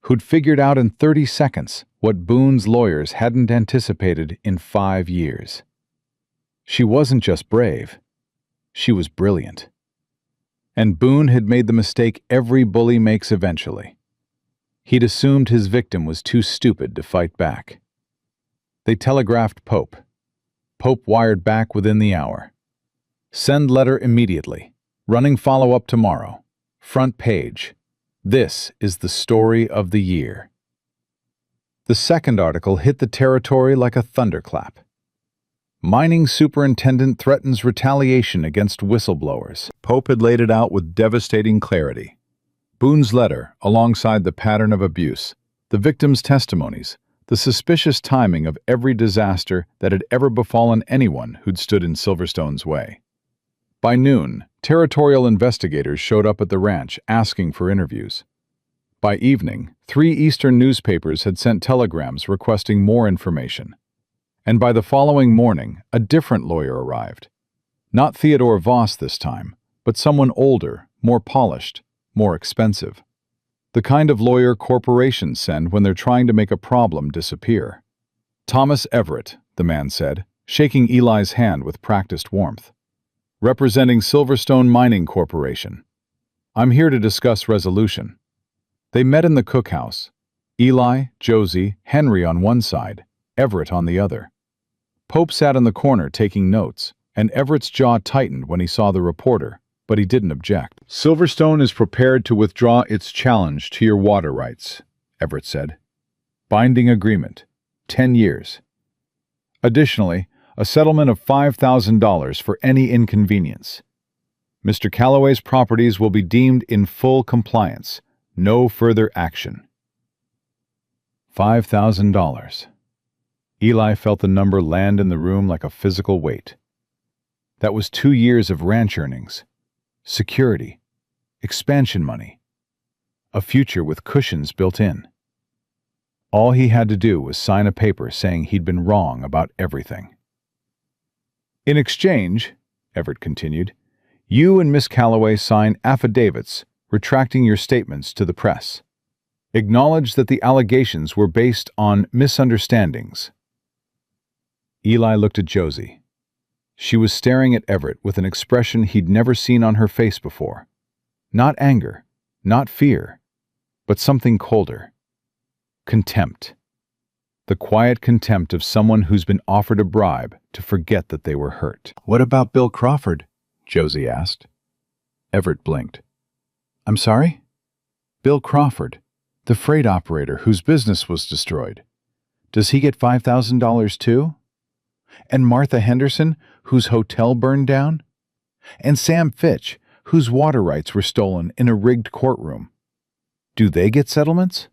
who'd figured out in 30 seconds what Boone's lawyers hadn't anticipated in 5 years. She wasn't just brave, she was brilliant. And Boone had made the mistake every bully makes eventually. He'd assumed his victim was too stupid to fight back. They telegraphed Pope. Pope wired back within the hour. Send letter immediately. Running follow-up tomorrow. Front page. This is the story of the year. The second article hit the territory like a thunderclap. Mining superintendent threatens retaliation against whistleblowers. Pope had laid it out with devastating clarity. Boone's letter, alongside the pattern of abuse, the victims' testimonies, the suspicious timing of every disaster that had ever befallen anyone who'd stood in Silverstone's way. By noon, territorial investigators showed up at the ranch asking for interviews. By evening, 3 Eastern newspapers had sent telegrams requesting more information. And by the following morning, a different lawyer arrived. Not Theodore Voss this time, but someone older, more polished, more expensive. The kind of lawyer corporations send when they're trying to make a problem disappear. Thomas Everett, the man said, shaking Eli's hand with practiced warmth. Representing Silverstone Mining Corporation. I'm here to discuss resolution. They met in the cookhouse. Eli, Josie, Henry on one side, Everett on the other. Pope sat in the corner taking notes, and Everett's jaw tightened when he saw the reporter, but he didn't object. Silverstone is prepared to withdraw its challenge to your water rights, Everett said. Binding agreement, 10 years. Additionally, a settlement of $5,000 for any inconvenience. Mr. Calloway's properties will be deemed in full compliance. No further action. $5,000. Eli felt the number land in the room like a physical weight. That was 2 years of ranch earnings, security, expansion money, a future with cushions built in. All he had to do was sign a paper saying he'd been wrong about everything. In exchange, Everett continued, you and Miss Calloway sign affidavits retracting your statements to the press. Acknowledge that the allegations were based on misunderstandings. Eli looked at Josie. She was staring at Everett with an expression he'd never seen on her face before. Not anger, not fear, but something colder. Contempt. The quiet contempt of someone who's been offered a bribe to forget that they were hurt. What about Bill Crawford? Josie asked. Everett blinked. I'm sorry? Bill Crawford, the freight operator whose business was destroyed. Does he get $5,000 too? And Martha Henderson, whose hotel burned down? And Sam Fitch, whose water rights were stolen in a rigged courtroom. Do they get settlements?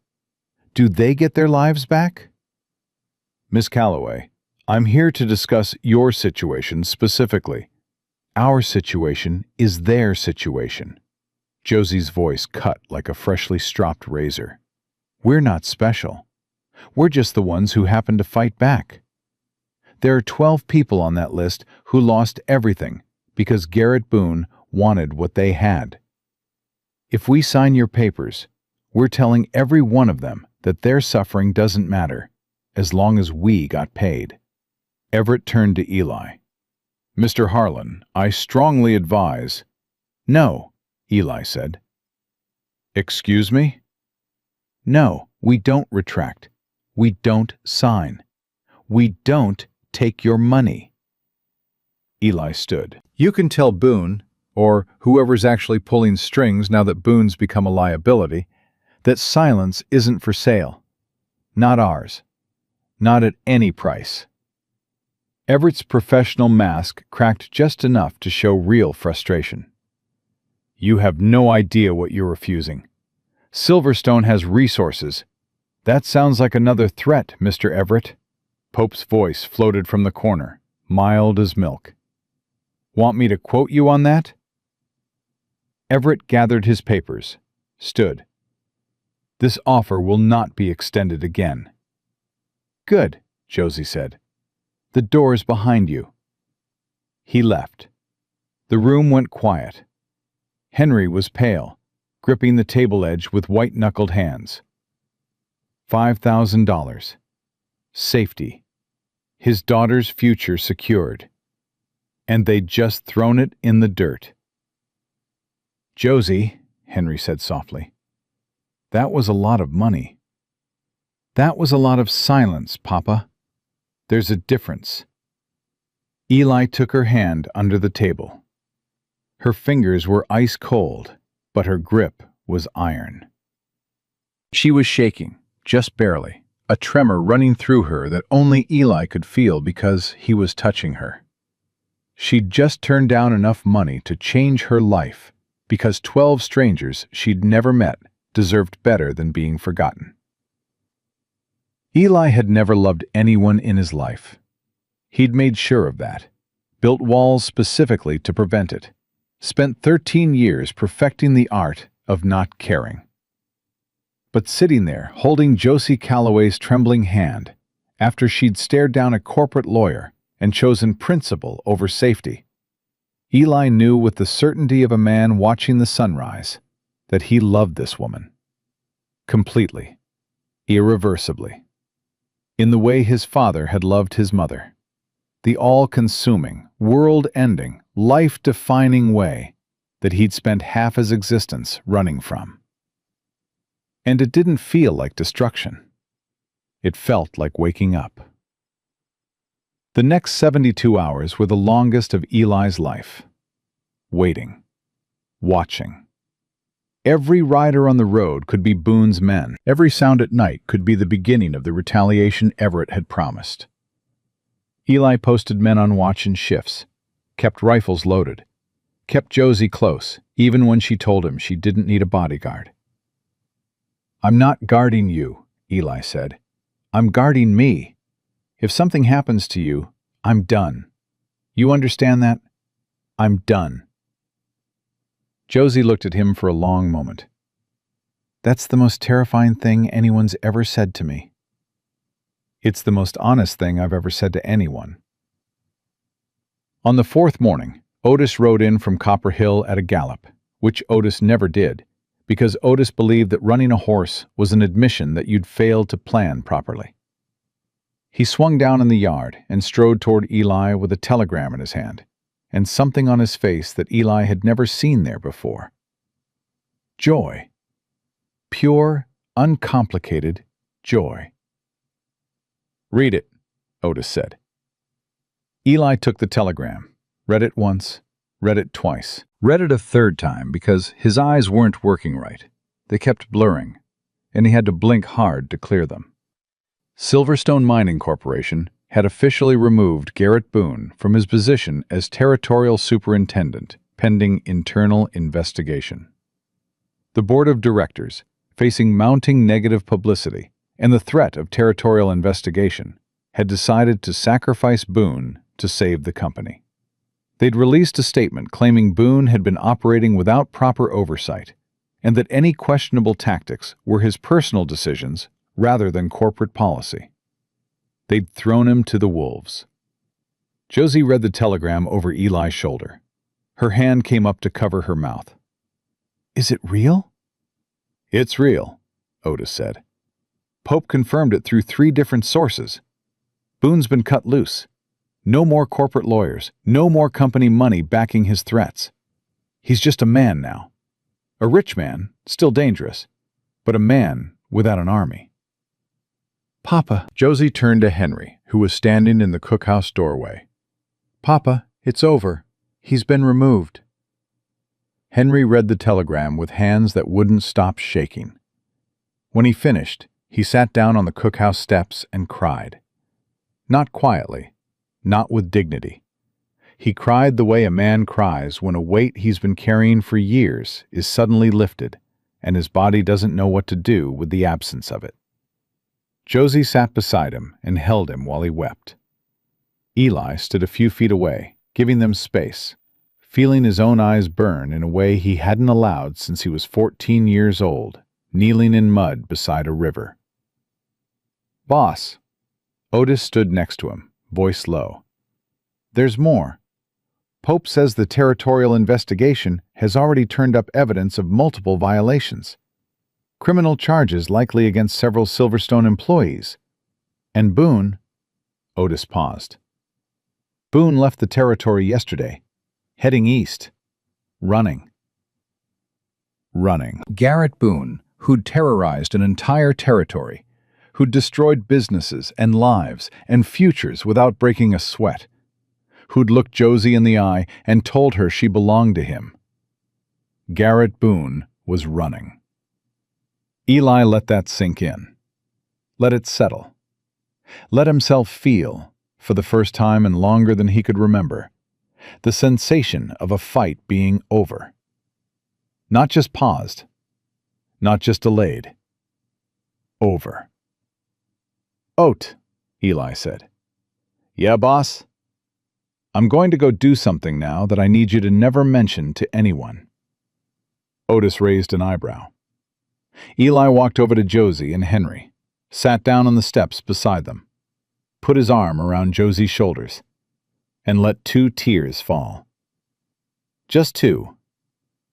Do they get their lives back? Miss Calloway, I'm here to discuss your situation specifically. Our situation is their situation. Josie's voice cut like a freshly stropped razor. We're not special. We're just the ones who happen to fight back. There are 12 people on that list who lost everything because Garrett Boone wanted what they had. If we sign your papers, we're telling every one of them that their suffering doesn't matter, as long as we got paid. Everett turned to Eli. Mr. Harlan, I strongly advise— No, Eli said. Excuse me? No, we don't retract. We don't sign. We don't take your money. Eli stood. You can tell Boone, or whoever's actually pulling strings now that Boone's become a liability, that silence isn't for sale. Not ours. Not at any price. Everett's professional mask cracked just enough to show real frustration. "You have no idea what you're refusing. Silverstone has resources. That sounds like another threat, Mr. Everett." Pope's voice floated from the corner, mild as milk. "Want me to quote you on that?" Everett gathered his papers, stood. "This offer will not be extended again." "Good," Josie said. "The door's behind you." He left. The room went quiet. Henry was pale, gripping the table edge with white-knuckled hands. $5,000. Safety. His daughter's future secured. And they'd just thrown it in the dirt. "Josie," Henry said softly, "that was a lot of money." "That was a lot of silence, Papa. There's a difference." Eli took her hand under the table. Her fingers were ice cold, but her grip was iron. She was shaking, just barely, a tremor running through her that only Eli could feel because he was touching her. She'd just turned down enough money to change her life because 12 strangers she'd never met deserved better than being forgotten. Eli had never loved anyone in his life. He'd made sure of that, built walls specifically to prevent it, spent 13 years perfecting the art of not caring. But sitting there, holding Josie Calloway's trembling hand, after she'd stared down a corporate lawyer and chosen principle over safety, Eli knew with the certainty of a man watching the sunrise that he loved this woman. Completely, irreversibly. In the way his father had loved his mother. The all-consuming, world-ending, life-defining way that he'd spent half his existence running from. And it didn't feel like destruction. It felt like waking up. The next 72 hours were the longest of Eli's life. Waiting. Watching. Every rider on the road could be Boone's men. Every sound at night could be the beginning of the retaliation Everett had promised. Eli posted men on watch in shifts, kept rifles loaded, kept Josie close, even when she told him she didn't need a bodyguard. "I'm not guarding you," Eli said. "I'm guarding me. If something happens to you, I'm done. You understand that? I'm done." Josie looked at him for a long moment. "That's the most terrifying thing anyone's ever said to me." "It's the most honest thing I've ever said to anyone." On the 4th morning, Otis rode in from Copper Hill at a gallop, which Otis never did, because Otis believed that running a horse was an admission that you'd failed to plan properly. He swung down in the yard and strode toward Eli with a telegram in his hand, and something on his face that Eli had never seen there before. Joy. Pure, uncomplicated joy. "Read it," Otis said. Eli took the telegram, read it once, read it twice, read it a third time because his eyes weren't working right. They kept blurring, and he had to blink hard to clear them. Silverstone Mining Corporation had officially removed Garrett Boone from his position as Territorial Superintendent, pending internal investigation. The Board of Directors, facing mounting negative publicity and the threat of territorial investigation, had decided to sacrifice Boone to save the company. They'd released a statement claiming Boone had been operating without proper oversight, and that any questionable tactics were his personal decisions rather than corporate policy. They'd thrown him to the wolves. Josie read the telegram over Eli's shoulder. Her hand came up to cover her mouth. "Is it real?" "It's real," Otis said. "Pope confirmed it through 3 different sources. Boone's been cut loose. No more corporate lawyers, no more company money backing his threats. He's just a man now. A rich man, still dangerous, but a man without an army." "Papa," Josie turned to Henry, who was standing in the cookhouse doorway. "Papa, it's over. He's been removed." Henry read the telegram with hands that wouldn't stop shaking. When he finished, he sat down on the cookhouse steps and cried. Not quietly, not with dignity. He cried the way a man cries when a weight he's been carrying for years is suddenly lifted, and his body doesn't know what to do with the absence of it. Josie sat beside him and held him while he wept. Eli stood a few feet away, giving them space, feeling his own eyes burn in a way he hadn't allowed since he was 14 years old, kneeling in mud beside a river. "Boss." Otis stood next to him, voice low. "There's more. Pope says the territorial investigation has already turned up evidence of multiple violations. Criminal charges likely against several Silverstone employees. And Boone—" Otis paused. "Boone left the territory yesterday, heading east. Running." Running. Garrett Boone, who'd terrorized an entire territory, who'd destroyed businesses and lives and futures without breaking a sweat, who'd looked Josie in the eye and told her she belonged to him. Garrett Boone was running. Eli let that sink in. Let it settle. Let himself feel, for the first time in longer than he could remember, the sensation of a fight being over. Not just paused, not just delayed. Over. "Oat," Eli said. "Yeah, boss?" "I'm going to go do something now that I need you to never mention to anyone." Otis raised an eyebrow. Eli walked over to Josie and Henry, sat down on the steps beside them, put his arm around Josie's shoulders, and let 2 tears fall. Just 2.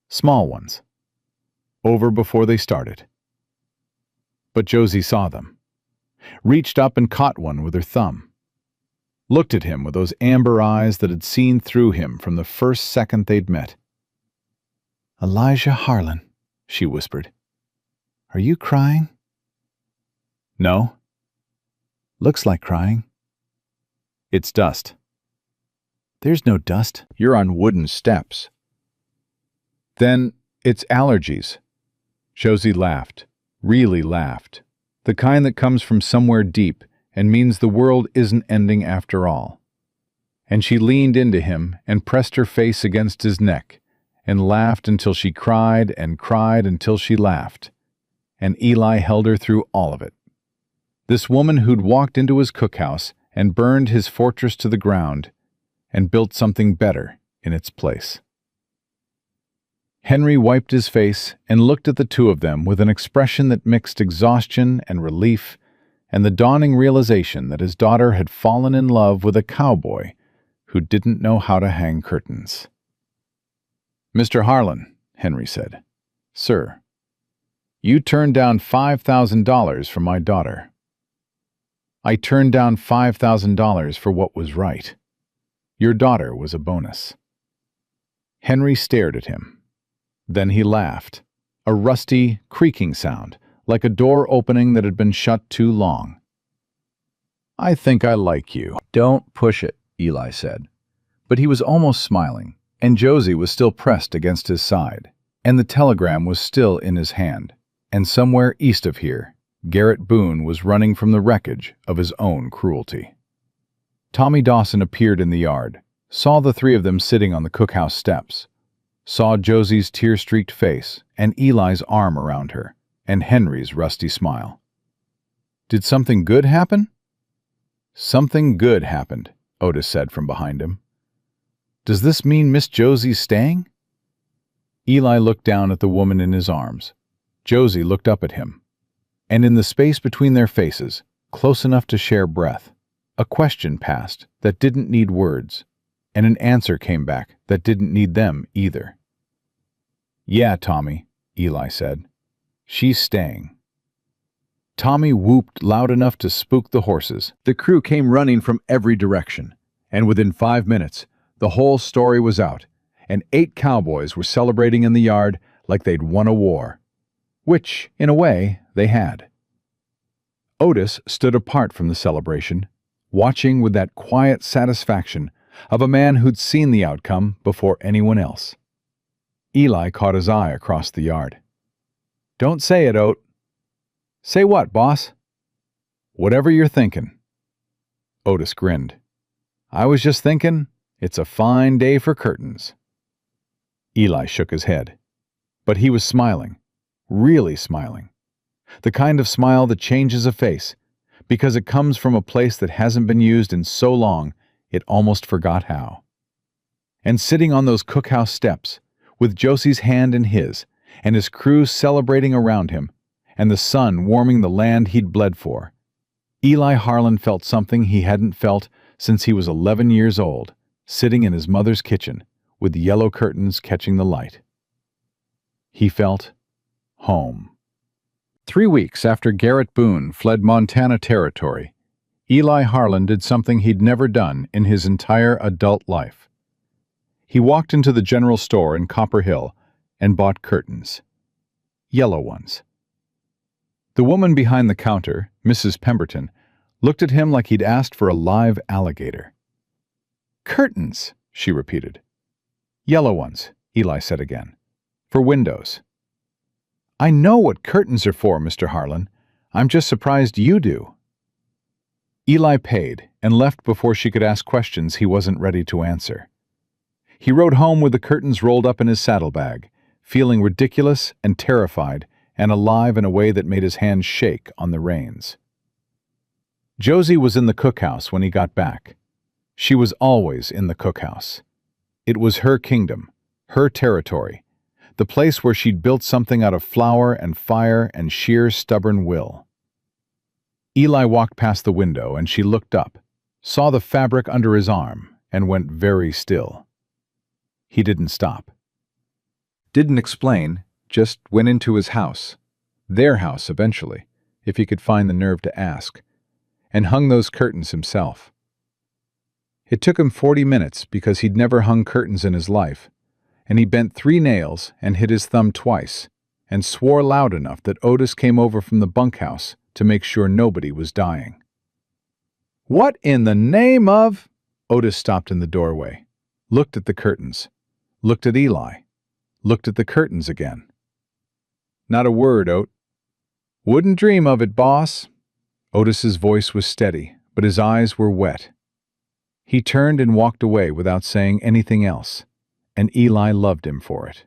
Small ones. Over before they started. But Josie saw them, reached up and caught one with her thumb, looked at him with those amber eyes that had seen through him from the first second they'd met. "Elijah Harlan," she whispered. "Are you crying?" "No." "Looks like crying." "It's dust." "There's no dust. You're on wooden steps." "Then it's allergies." Josie laughed, really laughed, the kind that comes from somewhere deep and means the world isn't ending after all. And she leaned into him and pressed her face against his neck and laughed until she cried and cried until she laughed. And Eli held her through all of it. This woman who'd walked into his cookhouse and burned his fortress to the ground and built something better in its place. Henry wiped his face and looked at the two of them with an expression that mixed exhaustion and relief and the dawning realization that his daughter had fallen in love with a cowboy who didn't know how to hang curtains. "Mr. Harlan," Henry said. "Sir, you turned down $5,000 for my daughter." "I turned down $5,000 for what was right. Your daughter was a bonus." Henry stared at him. Then he laughed, a rusty, creaking sound, like a door opening that had been shut too long. "I think I like you." "Don't push it," Eli said. But he was almost smiling, and Josie was still pressed against his side, and the telegram was still in his hand, and somewhere east of here, Garrett Boone was running from the wreckage of his own cruelty. Tommy Dawson appeared in the yard, saw the 3 of them sitting on the cookhouse steps, saw Josie's tear-streaked face and Eli's arm around her, and Henry's rusty smile. "Did something good happen?" "Something good happened," Otis said from behind him. "Does this mean Miss Josie's staying?" Eli looked down at the woman in his arms. Josie looked up at him. And in the space between their faces, close enough to share breath, a question passed that didn't need words, and an answer came back that didn't need them either. "Yeah, Tommy," Eli said. "She's staying." Tommy whooped loud enough to spook the horses. The crew came running from every direction, and within 5 minutes, the whole story was out, and 8 cowboys were celebrating in the yard like they'd won a war. Which, in a way, they had. Otis stood apart from the celebration, watching with that quiet satisfaction of a man who'd seen the outcome before anyone else. Eli caught his eye across the yard. "Don't say it, Ot." "Say what, boss?" "Whatever you're thinking." Otis grinned. I was just thinking, it's a fine day for curtains." Eli shook his head. But he was smiling, really smiling. The kind of smile that changes a face, because it comes from a place that hasn't been used in so long it almost forgot how. And sitting on those cookhouse steps, with Josie's hand in his, and his crew celebrating around him, and the sun warming the land he'd bled for, Eli Harlan felt something he hadn't felt since he was 11 years old, sitting in his mother's kitchen, with yellow curtains catching the light. He felt home. 3 weeks after Garrett Boone fled Montana Territory, Eli Harlan did something he'd never done in his entire adult life. He walked into the general store in Copper Hill and bought curtains. Yellow ones. The woman behind the counter, Mrs. Pemberton, looked at him like he'd asked for a live alligator. "Curtains," she repeated. "Yellow ones," Eli said again. "For windows." "I know what curtains are for, Mr. Harlan. I'm just surprised you do." Eli paid and left before she could ask questions he wasn't ready to answer. He rode home with the curtains rolled up in his saddlebag, feeling ridiculous and terrified and alive in a way that made his hands shake on the reins. Josie was in the cookhouse when he got back. She was always in the cookhouse. It was her kingdom, her territory, the place where she'd built something out of flour and fire and sheer stubborn will. Eli walked past the window and she looked up, saw the fabric under his arm, and went very still. He didn't stop. Didn't explain, just went into his house, their house eventually, if he could find the nerve to ask, and hung those curtains himself. It took him 40 minutes because he'd never hung curtains in his life, and he bent 3 nails and hit his thumb twice, and swore loud enough that Otis came over from the bunkhouse to make sure nobody was dying. "What in the name of—" Otis stopped in the doorway, looked at the curtains, looked at Eli, looked at the curtains again. "Not a word, Ot." "Wouldn't dream of it, boss." Otis's voice was steady, but his eyes were wet. He turned and walked away without saying anything else, and Eli loved him for it.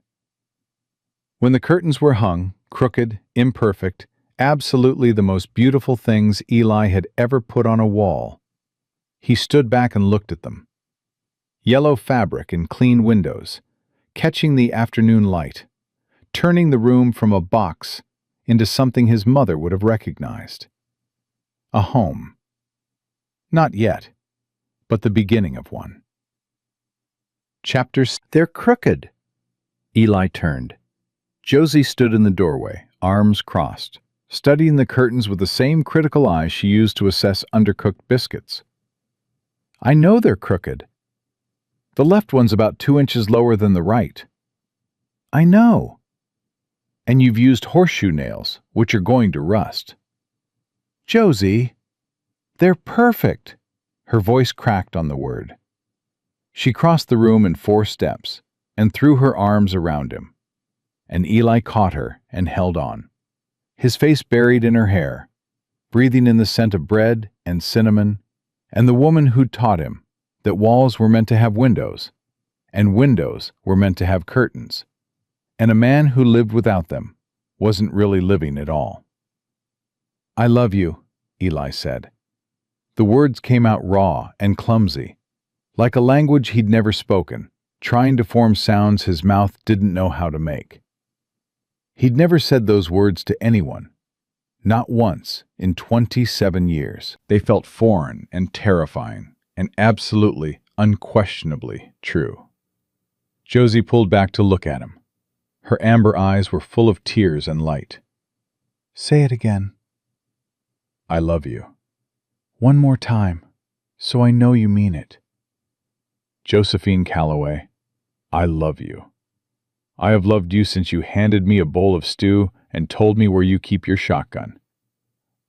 When the curtains were hung, crooked, imperfect, absolutely the most beautiful things Eli had ever put on a wall, he stood back and looked at them. Yellow fabric and clean windows, catching the afternoon light, turning the room from a box into something his mother would have recognized. A home. Not yet, but the beginning of one. They're crooked. Eli turned. Josie stood in the doorway, arms crossed, studying the curtains with the same critical eye she used to assess undercooked biscuits. "I know they're crooked. The left one's about 2 inches lower than the right." "I know. And you've used horseshoe nails, which are going to rust." "Josie, they're perfect." Her voice cracked on the word. She crossed the room in 4 steps and threw her arms around him, and Eli caught her and held on, his face buried in her hair, breathing in the scent of bread and cinnamon, and the woman who'd taught him that walls were meant to have windows, and windows were meant to have curtains, and a man who lived without them wasn't really living at all. "I love you," Eli said. The words came out raw and clumsy, like a language he'd never spoken, trying to form sounds his mouth didn't know how to make. He'd never said those words to anyone, not once in 27 years. They felt foreign and terrifying, and absolutely, unquestionably true. Josie pulled back to look at him. Her amber eyes were full of tears and light. "Say it again." "I love you." "One more time, so I know you mean it." "Josephine Calloway, I love you. I have loved you since you handed me a bowl of stew and told me where you keep your shotgun.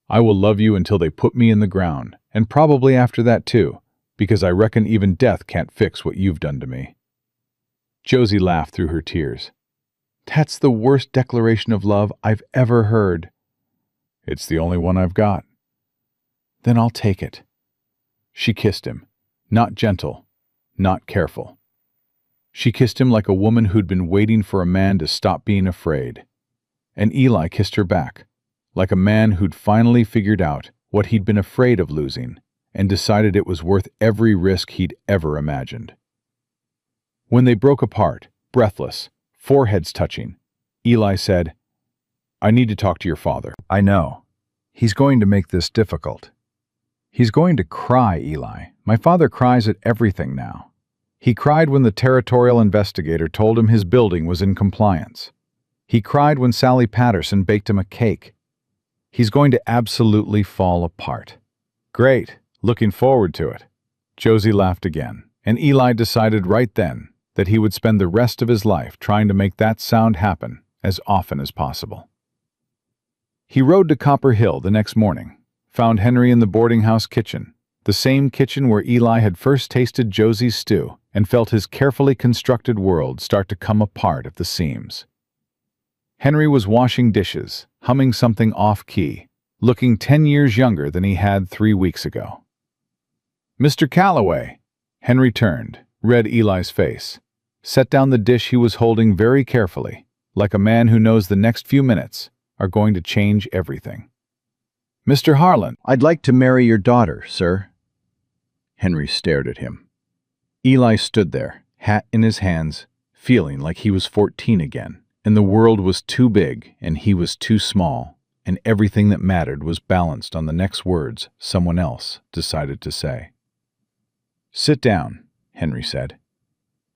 I will love you until they put me in the ground, and probably after that too, because I reckon even death can't fix what you've done to me." Josie laughed through her tears. "That's the worst declaration of love I've ever heard." "It's the only one I've got." "Then I'll take it." She kissed him, Not gentle, not careful. She kissed him like a woman who'd been waiting for a man to stop being afraid. And Eli kissed her back, like a man who'd finally figured out what he'd been afraid of losing and decided it was worth every risk he'd ever imagined. When they broke apart, breathless, foreheads touching, Eli said, "I need to talk to your father." I know. He's going to make this difficult. He's going to cry, Eli. My father cries at everything now. He cried when the territorial investigator told him his building was in compliance. He cried when Sally Patterson baked him a cake. He's going to absolutely fall apart. Great. Looking forward to it. Josie laughed again, and Eli decided right then that he would spend the rest of his life trying to make that sound happen as often as possible. He rode to Copper Hill the next morning, found Henry in the boarding house kitchen, the same kitchen where Eli had first tasted Josie's stew and felt his carefully constructed world start to come apart at the seams. Henry was washing dishes, humming something off-key, looking 10 years younger than he had 3 weeks ago. "Mr. Calloway." Henry turned, read Eli's face, set down the dish he was holding very carefully, like a man who knows the next few minutes are going to change everything. "Mr. Harlan." "I'd like to marry your daughter, sir." Henry stared at him. Eli stood there, hat in his hands, feeling like he was 14 again, and the world was too big and he was too small, and everything that mattered was balanced on the next words someone else decided to say. "Sit down," Henry said.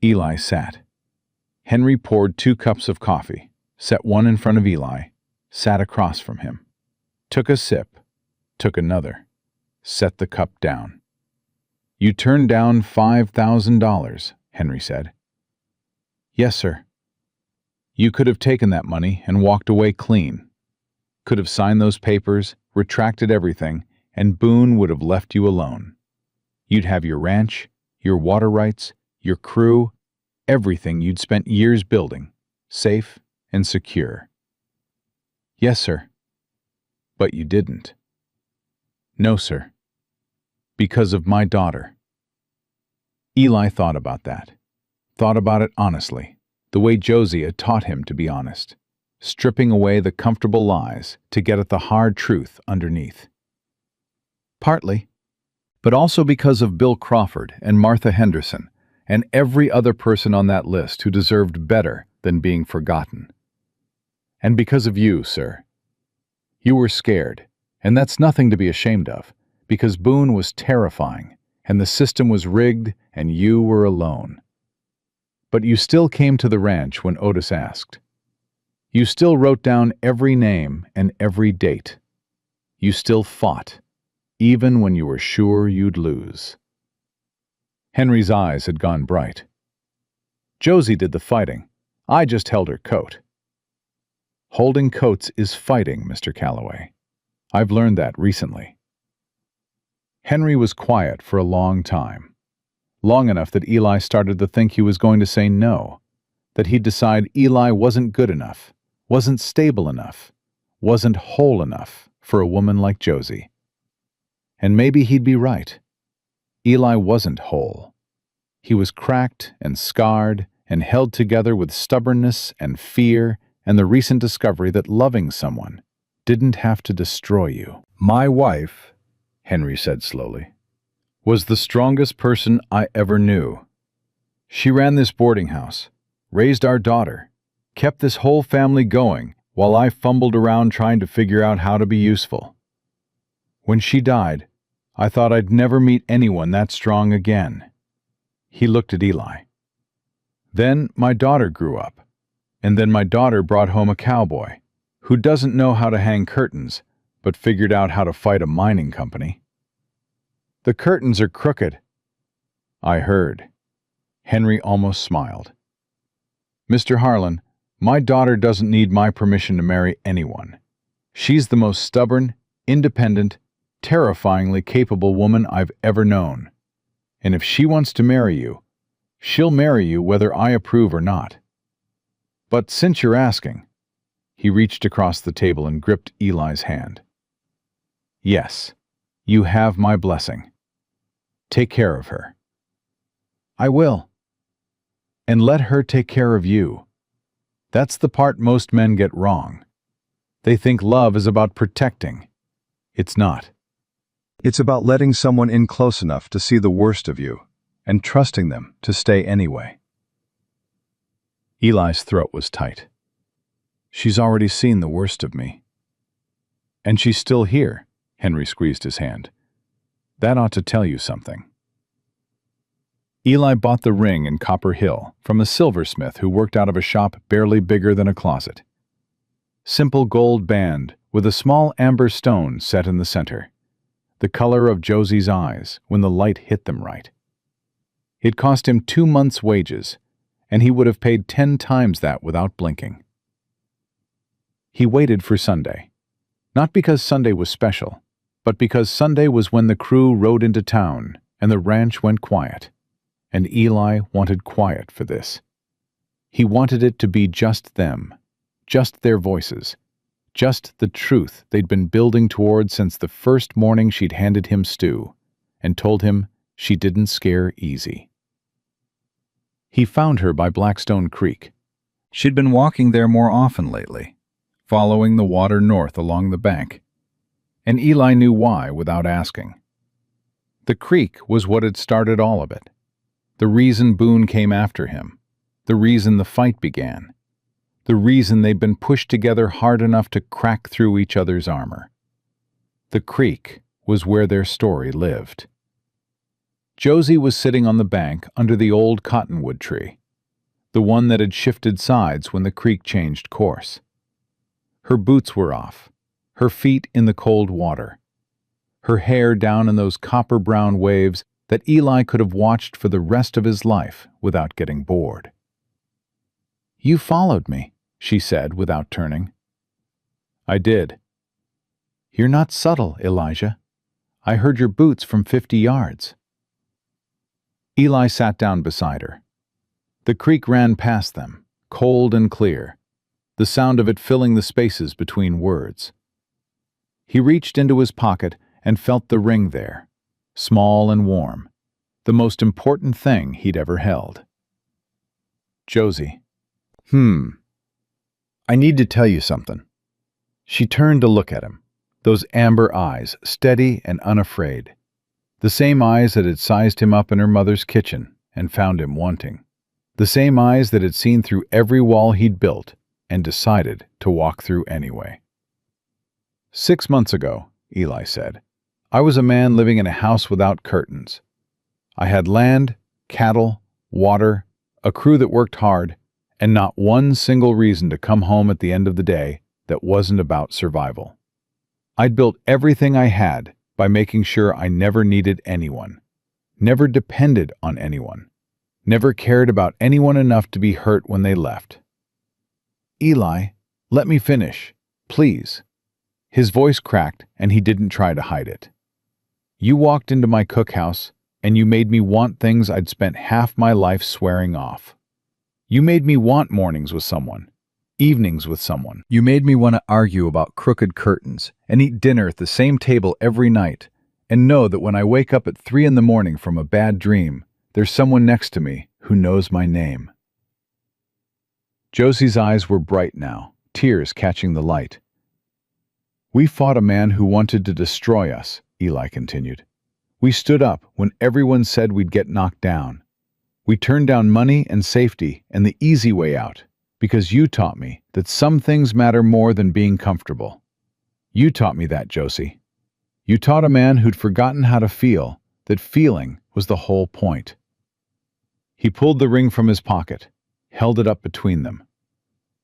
Eli sat. Henry poured 2 cups of coffee, set one in front of Eli, sat across from him, took a sip, took another, set the cup down. "You turned down $5,000, Henry said. "Yes, sir." "You could have taken that money and walked away clean. Could have signed those papers, retracted everything, and Boone would have left you alone. You'd have your ranch, your water rights, your crew, everything you'd spent years building, safe and secure." "Yes, sir." "But you didn't." "No, sir. Because of my daughter." Eli thought about that. Thought about it honestly, the way Josie had taught him to be honest, stripping away the comfortable lies to get at the hard truth underneath. Partly, but also because of Bill Crawford and Martha Henderson and every other person on that list who deserved better than being forgotten. And because of you, sir. You were scared, and that's nothing to be ashamed of, because Boone was terrifying, and the system was rigged, and you were alone. But you still came to the ranch when Otis asked. You still wrote down every name and every date. You still fought, even when you were sure you'd lose. Henry's eyes had gone bright. Josie did the fighting. I just held her coat. Holding coats is fighting, Mr. Calloway. I've learned that recently. Henry was quiet for a long time. Long enough that Eli started to think he was going to say no, that he'd decide Eli wasn't good enough, wasn't stable enough, wasn't whole enough for a woman like Josie. And maybe he'd be right. Eli wasn't whole. He was cracked and scarred and held together with stubbornness and fear and the recent discovery that loving someone didn't have to destroy you. My wife, Henry said slowly, was the strongest person I ever knew. She ran this boarding house, raised our daughter, kept this whole family going while I fumbled around trying to figure out how to be useful. When she died, I thought I'd never meet anyone that strong again. He looked at Eli. Then my daughter grew up, and then my daughter brought home a cowboy who doesn't know how to hang curtains, but figured out how to fight a mining company. The curtains are crooked. I heard. Henry almost smiled. Mr. Harlan, my daughter doesn't need my permission to marry anyone. She's the most stubborn, independent, terrifyingly capable woman I've ever known. And if she wants to marry you, she'll marry you whether I approve or not. But since you're asking, he reached across the table and gripped Eli's hand. Yes, you have my blessing. Take care of her. I will. And let her take care of you. That's the part most men get wrong. They think love is about protecting. It's not. It's about letting someone in close enough to see the worst of you and trusting them to stay anyway. Eli's throat was tight. She's already seen the worst of me. And she's still here, Henry squeezed his hand. That ought to tell you something. Eli bought the ring in Copper Hill from a silversmith who worked out of a shop barely bigger than a closet. Simple gold band with a small amber stone set in the center, the color of Josie's eyes when the light hit them right. It cost him 2 months' wages, and he would have paid 10 times that without blinking. He waited for Sunday, not because Sunday was special, but because Sunday was when the crew rode into town and the ranch went quiet, and Eli wanted quiet for this. He wanted it to be just them, just their voices, just the truth they'd been building toward since the first morning she'd handed him stew and told him she didn't scare easy. He found her by Blackstone Creek. She'd been walking there more often lately, following the water north along the bank, and Eli knew why without asking. The creek was what had started all of it, the reason Boone came after him, the reason the fight began, the reason they'd been pushed together hard enough to crack through each other's armor. The creek was where their story lived. Josie was sitting on the bank under the old cottonwood tree, the one that had shifted sides when the creek changed course. Her boots were off, her feet in the cold water, her hair down in those copper-brown waves that Eli could have watched for the rest of his life without getting bored. "You followed me," she said without turning. "I did." "You're not subtle, Elijah. I heard your boots from 50 yards. Eli sat down beside her. The creek ran past them, cold and clear, the sound of it filling the spaces between words. He reached into his pocket and felt the ring there, small and warm, the most important thing he'd ever held. "Josie. I need to tell you something." She turned to look at him, those amber eyes, steady and unafraid. The same eyes that had sized him up in her mother's kitchen and found him wanting. The same eyes that had seen through every wall he'd built and decided to walk through anyway. 6 months ago, Eli said, I was a man living in a house without curtains. I had land, cattle, water, a crew that worked hard, and not one single reason to come home at the end of the day that wasn't about survival. I'd built everything I had by making sure I never needed anyone, never depended on anyone, never cared about anyone enough to be hurt when they left. Eli, let me finish, please. His voice cracked, and he didn't try to hide it. You walked into my cookhouse, and you made me want things I'd spent half my life swearing off. You made me want mornings with someone, evenings with someone. You made me want to argue about crooked curtains and eat dinner at the same table every night and know that when I wake up at 3 a.m. from a bad dream, there's someone next to me who knows my name. Josie's eyes were bright now, tears catching the light. We fought a man who wanted to destroy us, Eli continued. We stood up when everyone said we'd get knocked down. We turned down money and safety and the easy way out, because you taught me that some things matter more than being comfortable. You taught me that, Josie. You taught a man who'd forgotten how to feel that feeling was the whole point. He pulled the ring from his pocket, held it up between them.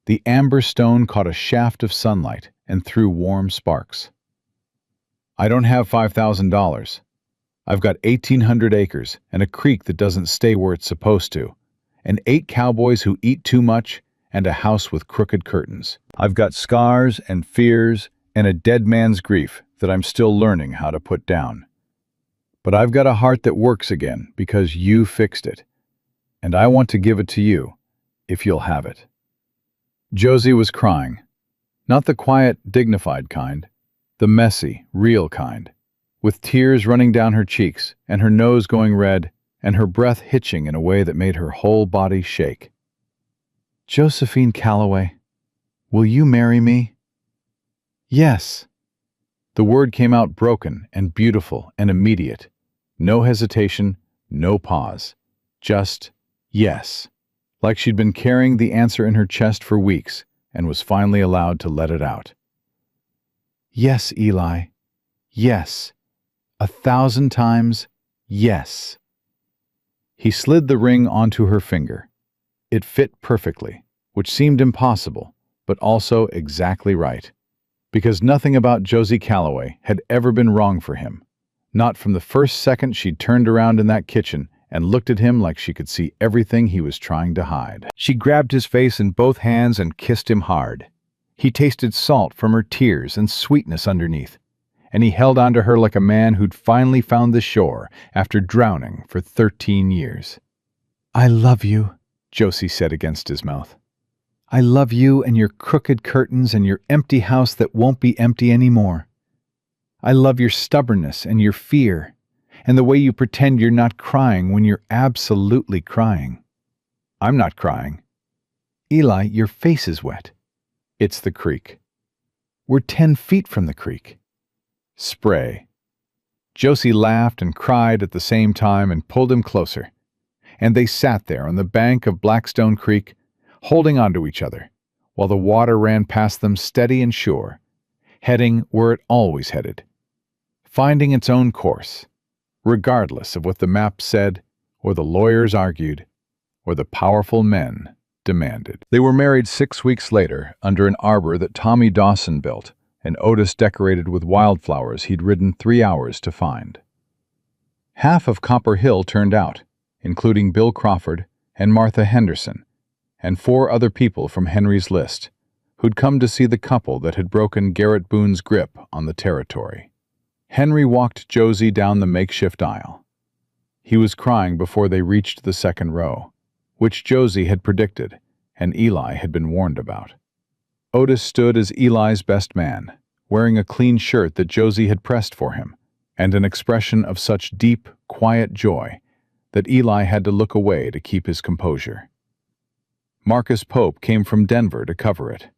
The amber stone caught a shaft of sunlight and threw warm sparks. I don't have $5,000. I've got 1,800 acres and a creek that doesn't stay where it's supposed to, and 8 cowboys who eat too much, and a house with crooked curtains. I've got scars and fears and a dead man's grief that I'm still learning how to put down. But I've got a heart that works again because you fixed it, and I want to give it to you, if you'll have it. Josie was crying. Not the quiet, dignified kind, the messy, real kind, with tears running down her cheeks and her nose going red and her breath hitching in a way that made her whole body shake. "Josephine Calloway, will you marry me?" "Yes." The word came out broken and beautiful and immediate. No hesitation, no pause. Just yes. Like she'd been carrying the answer in her chest for weeks and was finally allowed to let it out. "Yes, Eli. Yes. 1,000 times yes." He slid the ring onto her finger. It fit perfectly, which seemed impossible, but also exactly right. Because nothing about Josie Calloway had ever been wrong for him. Not from the first second she'd turned around in that kitchen and looked at him like she could see everything he was trying to hide. She grabbed his face in both hands and kissed him hard. He tasted salt from her tears and sweetness underneath, and he held onto her like a man who'd finally found the shore after drowning for 13 years. "I love you," Josie said against his mouth. "I love you and your crooked curtains and your empty house that won't be empty anymore. I love your stubbornness and your fear, and the way you pretend you're not crying when you're absolutely crying." "I'm not crying." "Eli, your face is wet." "It's the creek." "We're 10 feet from the creek." "Spray." Josie laughed and cried at the same time and pulled him closer, and they sat there on the bank of Blackstone Creek, holding onto each other, while the water ran past them steady and sure, heading where it always headed, finding its own course, regardless of what the map said, or the lawyers argued, or the powerful men demanded. They were married 6 weeks later under an arbor that Tommy Dawson built, and Otis decorated with wildflowers he'd ridden 3 hours to find. Half of Copper Hill turned out, including Bill Crawford and Martha Henderson, and 4 other people from Henry's list, who'd come to see the couple that had broken Garrett Boone's grip on the territory. Henry walked Josie down the makeshift aisle. He was crying before they reached the second row, which Josie had predicted and Eli had been warned about. Otis stood as Eli's best man, wearing a clean shirt that Josie had pressed for him, and an expression of such deep, quiet joy that Eli had to look away to keep his composure. Marcus Pope came from Denver to cover it.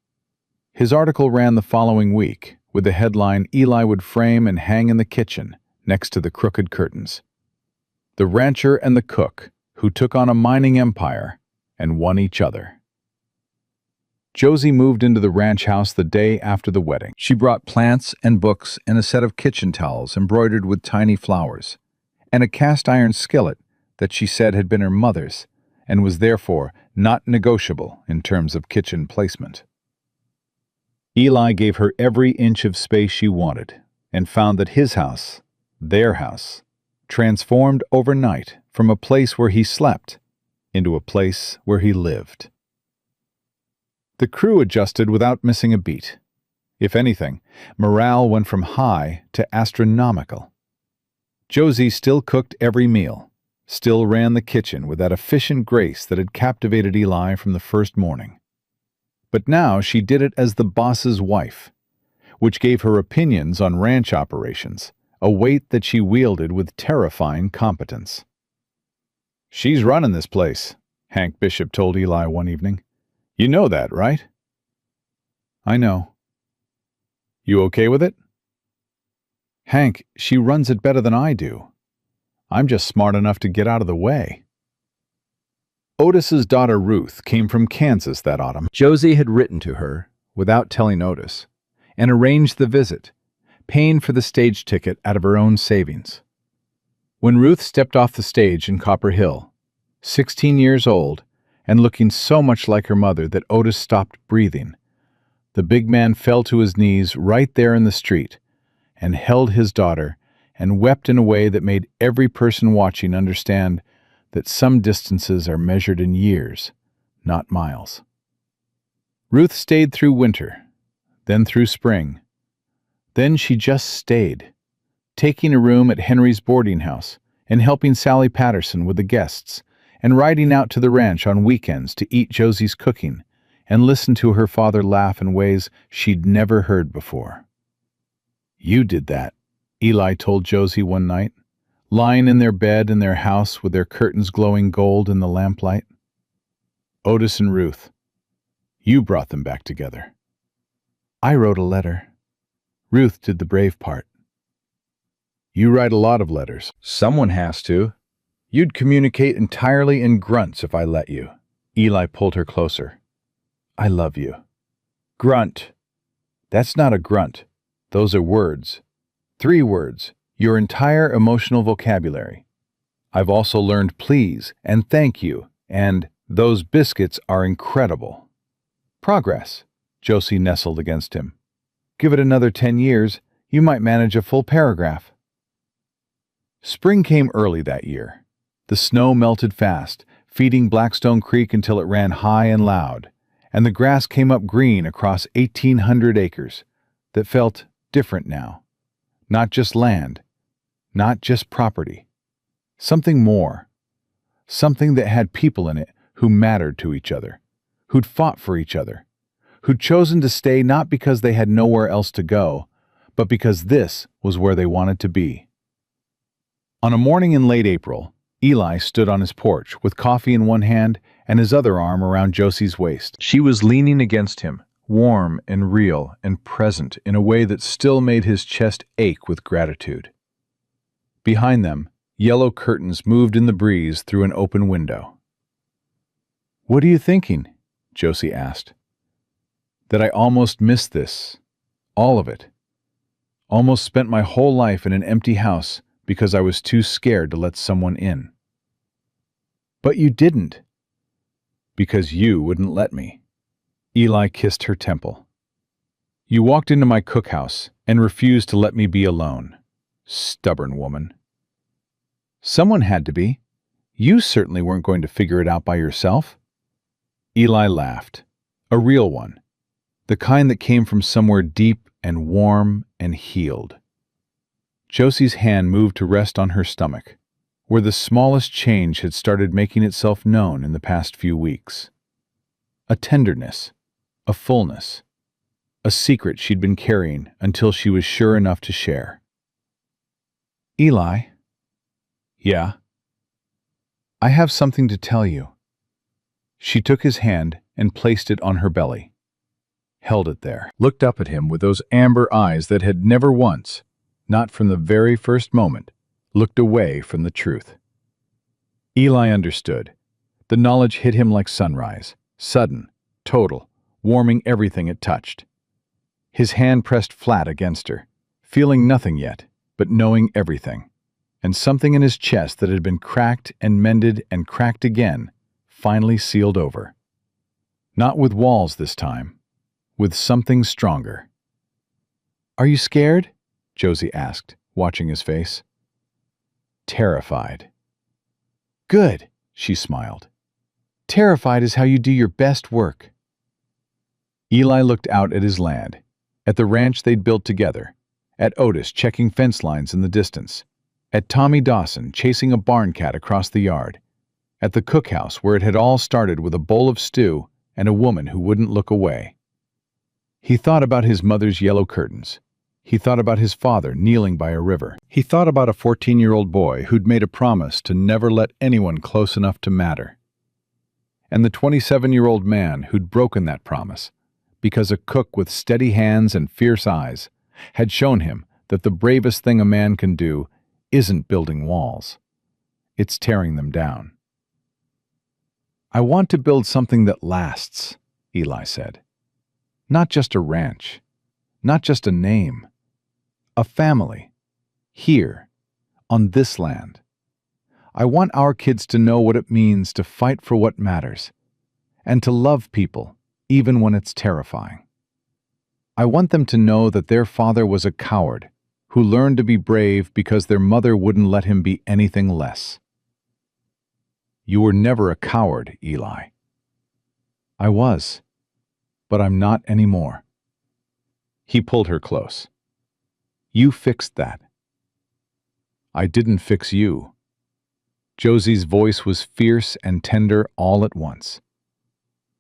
His article ran the following week, with the headline Eli would frame and hang in the kitchen next to the crooked curtains. The rancher and the cook who took on a mining empire and won each other. Josie moved into the ranch house the day after the wedding. She brought plants and books and a set of kitchen towels embroidered with tiny flowers, and a cast-iron skillet that she said had been her mother's and was therefore not negotiable in terms of kitchen placement. Eli gave her every inch of space she wanted and found that his house, their house, transformed overnight from a place where he slept into a place where he lived. The crew adjusted without missing a beat. If anything, morale went from high to astronomical. Josie still cooked every meal, still ran the kitchen with that efficient grace that had captivated Eli from the first morning. But now she did it as the boss's wife, which gave her opinions on ranch operations a weight that she wielded with terrifying competence. "She's running this place," Hank Bishop told Eli one evening. "You know that, right?" "I know." "You okay with it?" "Hank, she runs it better than I do. I'm just smart enough to get out of the way." Otis's daughter Ruth came from Kansas that autumn. Josie had written to her, without telling Otis, and arranged the visit, paying for the stage ticket out of her own savings. When Ruth stepped off the stage in Copper Hill, 16 years old, and looking so much like her mother that Otis stopped breathing, the big man fell to his knees right there in the street and held his daughter and wept in a way that made every person watching understand that some distances are measured in years, not miles. Ruth stayed through winter, then through spring. Then she just stayed, taking a room at Henry's boarding house and helping Sally Patterson with the guests, and riding out to the ranch on weekends to eat Josie's cooking and listen to her father laugh in ways she'd never heard before. "You did that," Eli told Josie one night, lying in their bed in their house with their curtains glowing gold in the lamplight. Otis and Ruth, you brought them back together. I wrote a letter. Ruth did the brave part. You write a lot of letters. Someone has to. You'd communicate entirely in grunts if I let you. Eli pulled her closer. I love you. Grunt. That's not a grunt. Those are words. 3 words. Your entire emotional vocabulary. I've also learned please and thank you, and those biscuits are incredible. Progress. Josie nestled against him. Give it another 10 years, you might manage a full paragraph. Spring came early that year. The snow melted fast, feeding Blackstone Creek until it ran high and loud, and the grass came up green across 1,800 acres that felt different now. Not just land, not just property. Something more. Something that had people in it who mattered to each other, who'd fought for each other, who'd chosen to stay not because they had nowhere else to go, but because this was where they wanted to be. On a morning in late April, Eli stood on his porch with coffee in one hand and his other arm around Josie's waist. She was leaning against him, warm and real and present in a way that still made his chest ache with gratitude. Behind them, yellow curtains moved in the breeze through an open window. What are you thinking? Josie asked. That I almost missed this. All of it. Almost spent my whole life in an empty house because I was too scared to let someone in. But you didn't. Because you wouldn't let me. Eli kissed her temple. You walked into my cookhouse and refused to let me be alone. Stubborn woman. Someone had to be. You certainly weren't going to figure it out by yourself. Eli laughed. A real one. The kind that came from somewhere deep and warm and healed. Josie's hand moved to rest on her stomach, where the smallest change had started making itself known in the past few weeks. A tenderness, a fullness, a secret she'd been carrying until she was sure enough to share. Eli? Yeah? I have something to tell you. She took his hand and placed it on her belly, held it there, Looked up at him with those amber eyes that had never once, not from the very first moment, looked away from the truth. Eli understood. The knowledge hit him like sunrise, sudden, total, warming everything it touched. His hand pressed flat against her, feeling nothing yet, but knowing everything. And something in his chest that had been cracked and mended and cracked again, finally sealed over. Not with walls this time, with something stronger. Are you scared? Josie asked, watching his face. Terrified. Good, she smiled. Terrified is how you do your best work. Eli looked out at his land, at the ranch they'd built together, at Otis checking fence lines in the distance, at Tommy Dawson chasing a barn cat across the yard, at the cookhouse where it had all started with a bowl of stew and a woman who wouldn't look away. He thought about his mother's yellow curtains. He thought about his father kneeling by a river. He thought about a 14-year-old boy who'd made a promise to never let anyone close enough to matter. And the 27-year-old man who'd broken that promise because a cook with steady hands and fierce eyes had shown him that the bravest thing a man can do isn't building walls. It's tearing them down. I want to build something that lasts, Eli said. Not just a ranch, not just a name. A family. Here, on this land. I want our kids to know what it means to fight for what matters, and to love people, even when it's terrifying. I want them to know that their father was a coward who learned to be brave because their mother wouldn't let him be anything less. You were never a coward, Eli. I was, but I'm not anymore. He pulled her close. You fixed that. I didn't fix you. Josie's voice was fierce and tender all at once.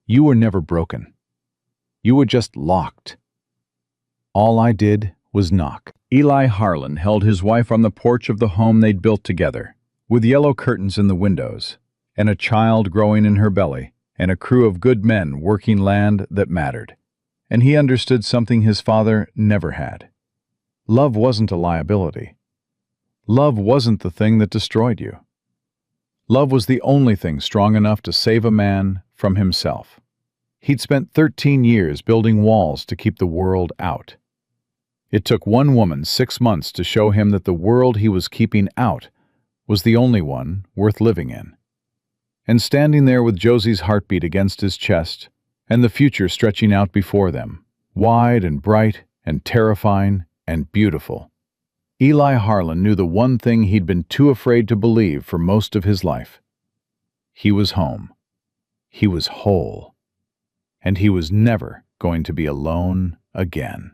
You were never broken. You were just locked. All I did was knock. Eli Harlan held his wife on the porch of the home they'd built together, with yellow curtains in the windows, and a child growing in her belly, and a crew of good men working land that mattered. And he understood something his father never had. Love wasn't a liability. Love wasn't the thing that destroyed you. Love was the only thing strong enough to save a man from himself. He'd spent 13 years building walls to keep the world out. It took one woman 6 months to show him that the world he was keeping out was the only one worth living in. And standing there with Josie's heartbeat against his chest, and the future stretching out before them, wide and bright and terrifying and beautiful, Eli Harlan knew the one thing he'd been too afraid to believe for most of his life. He was home. He was whole. And he was never going to be alone again.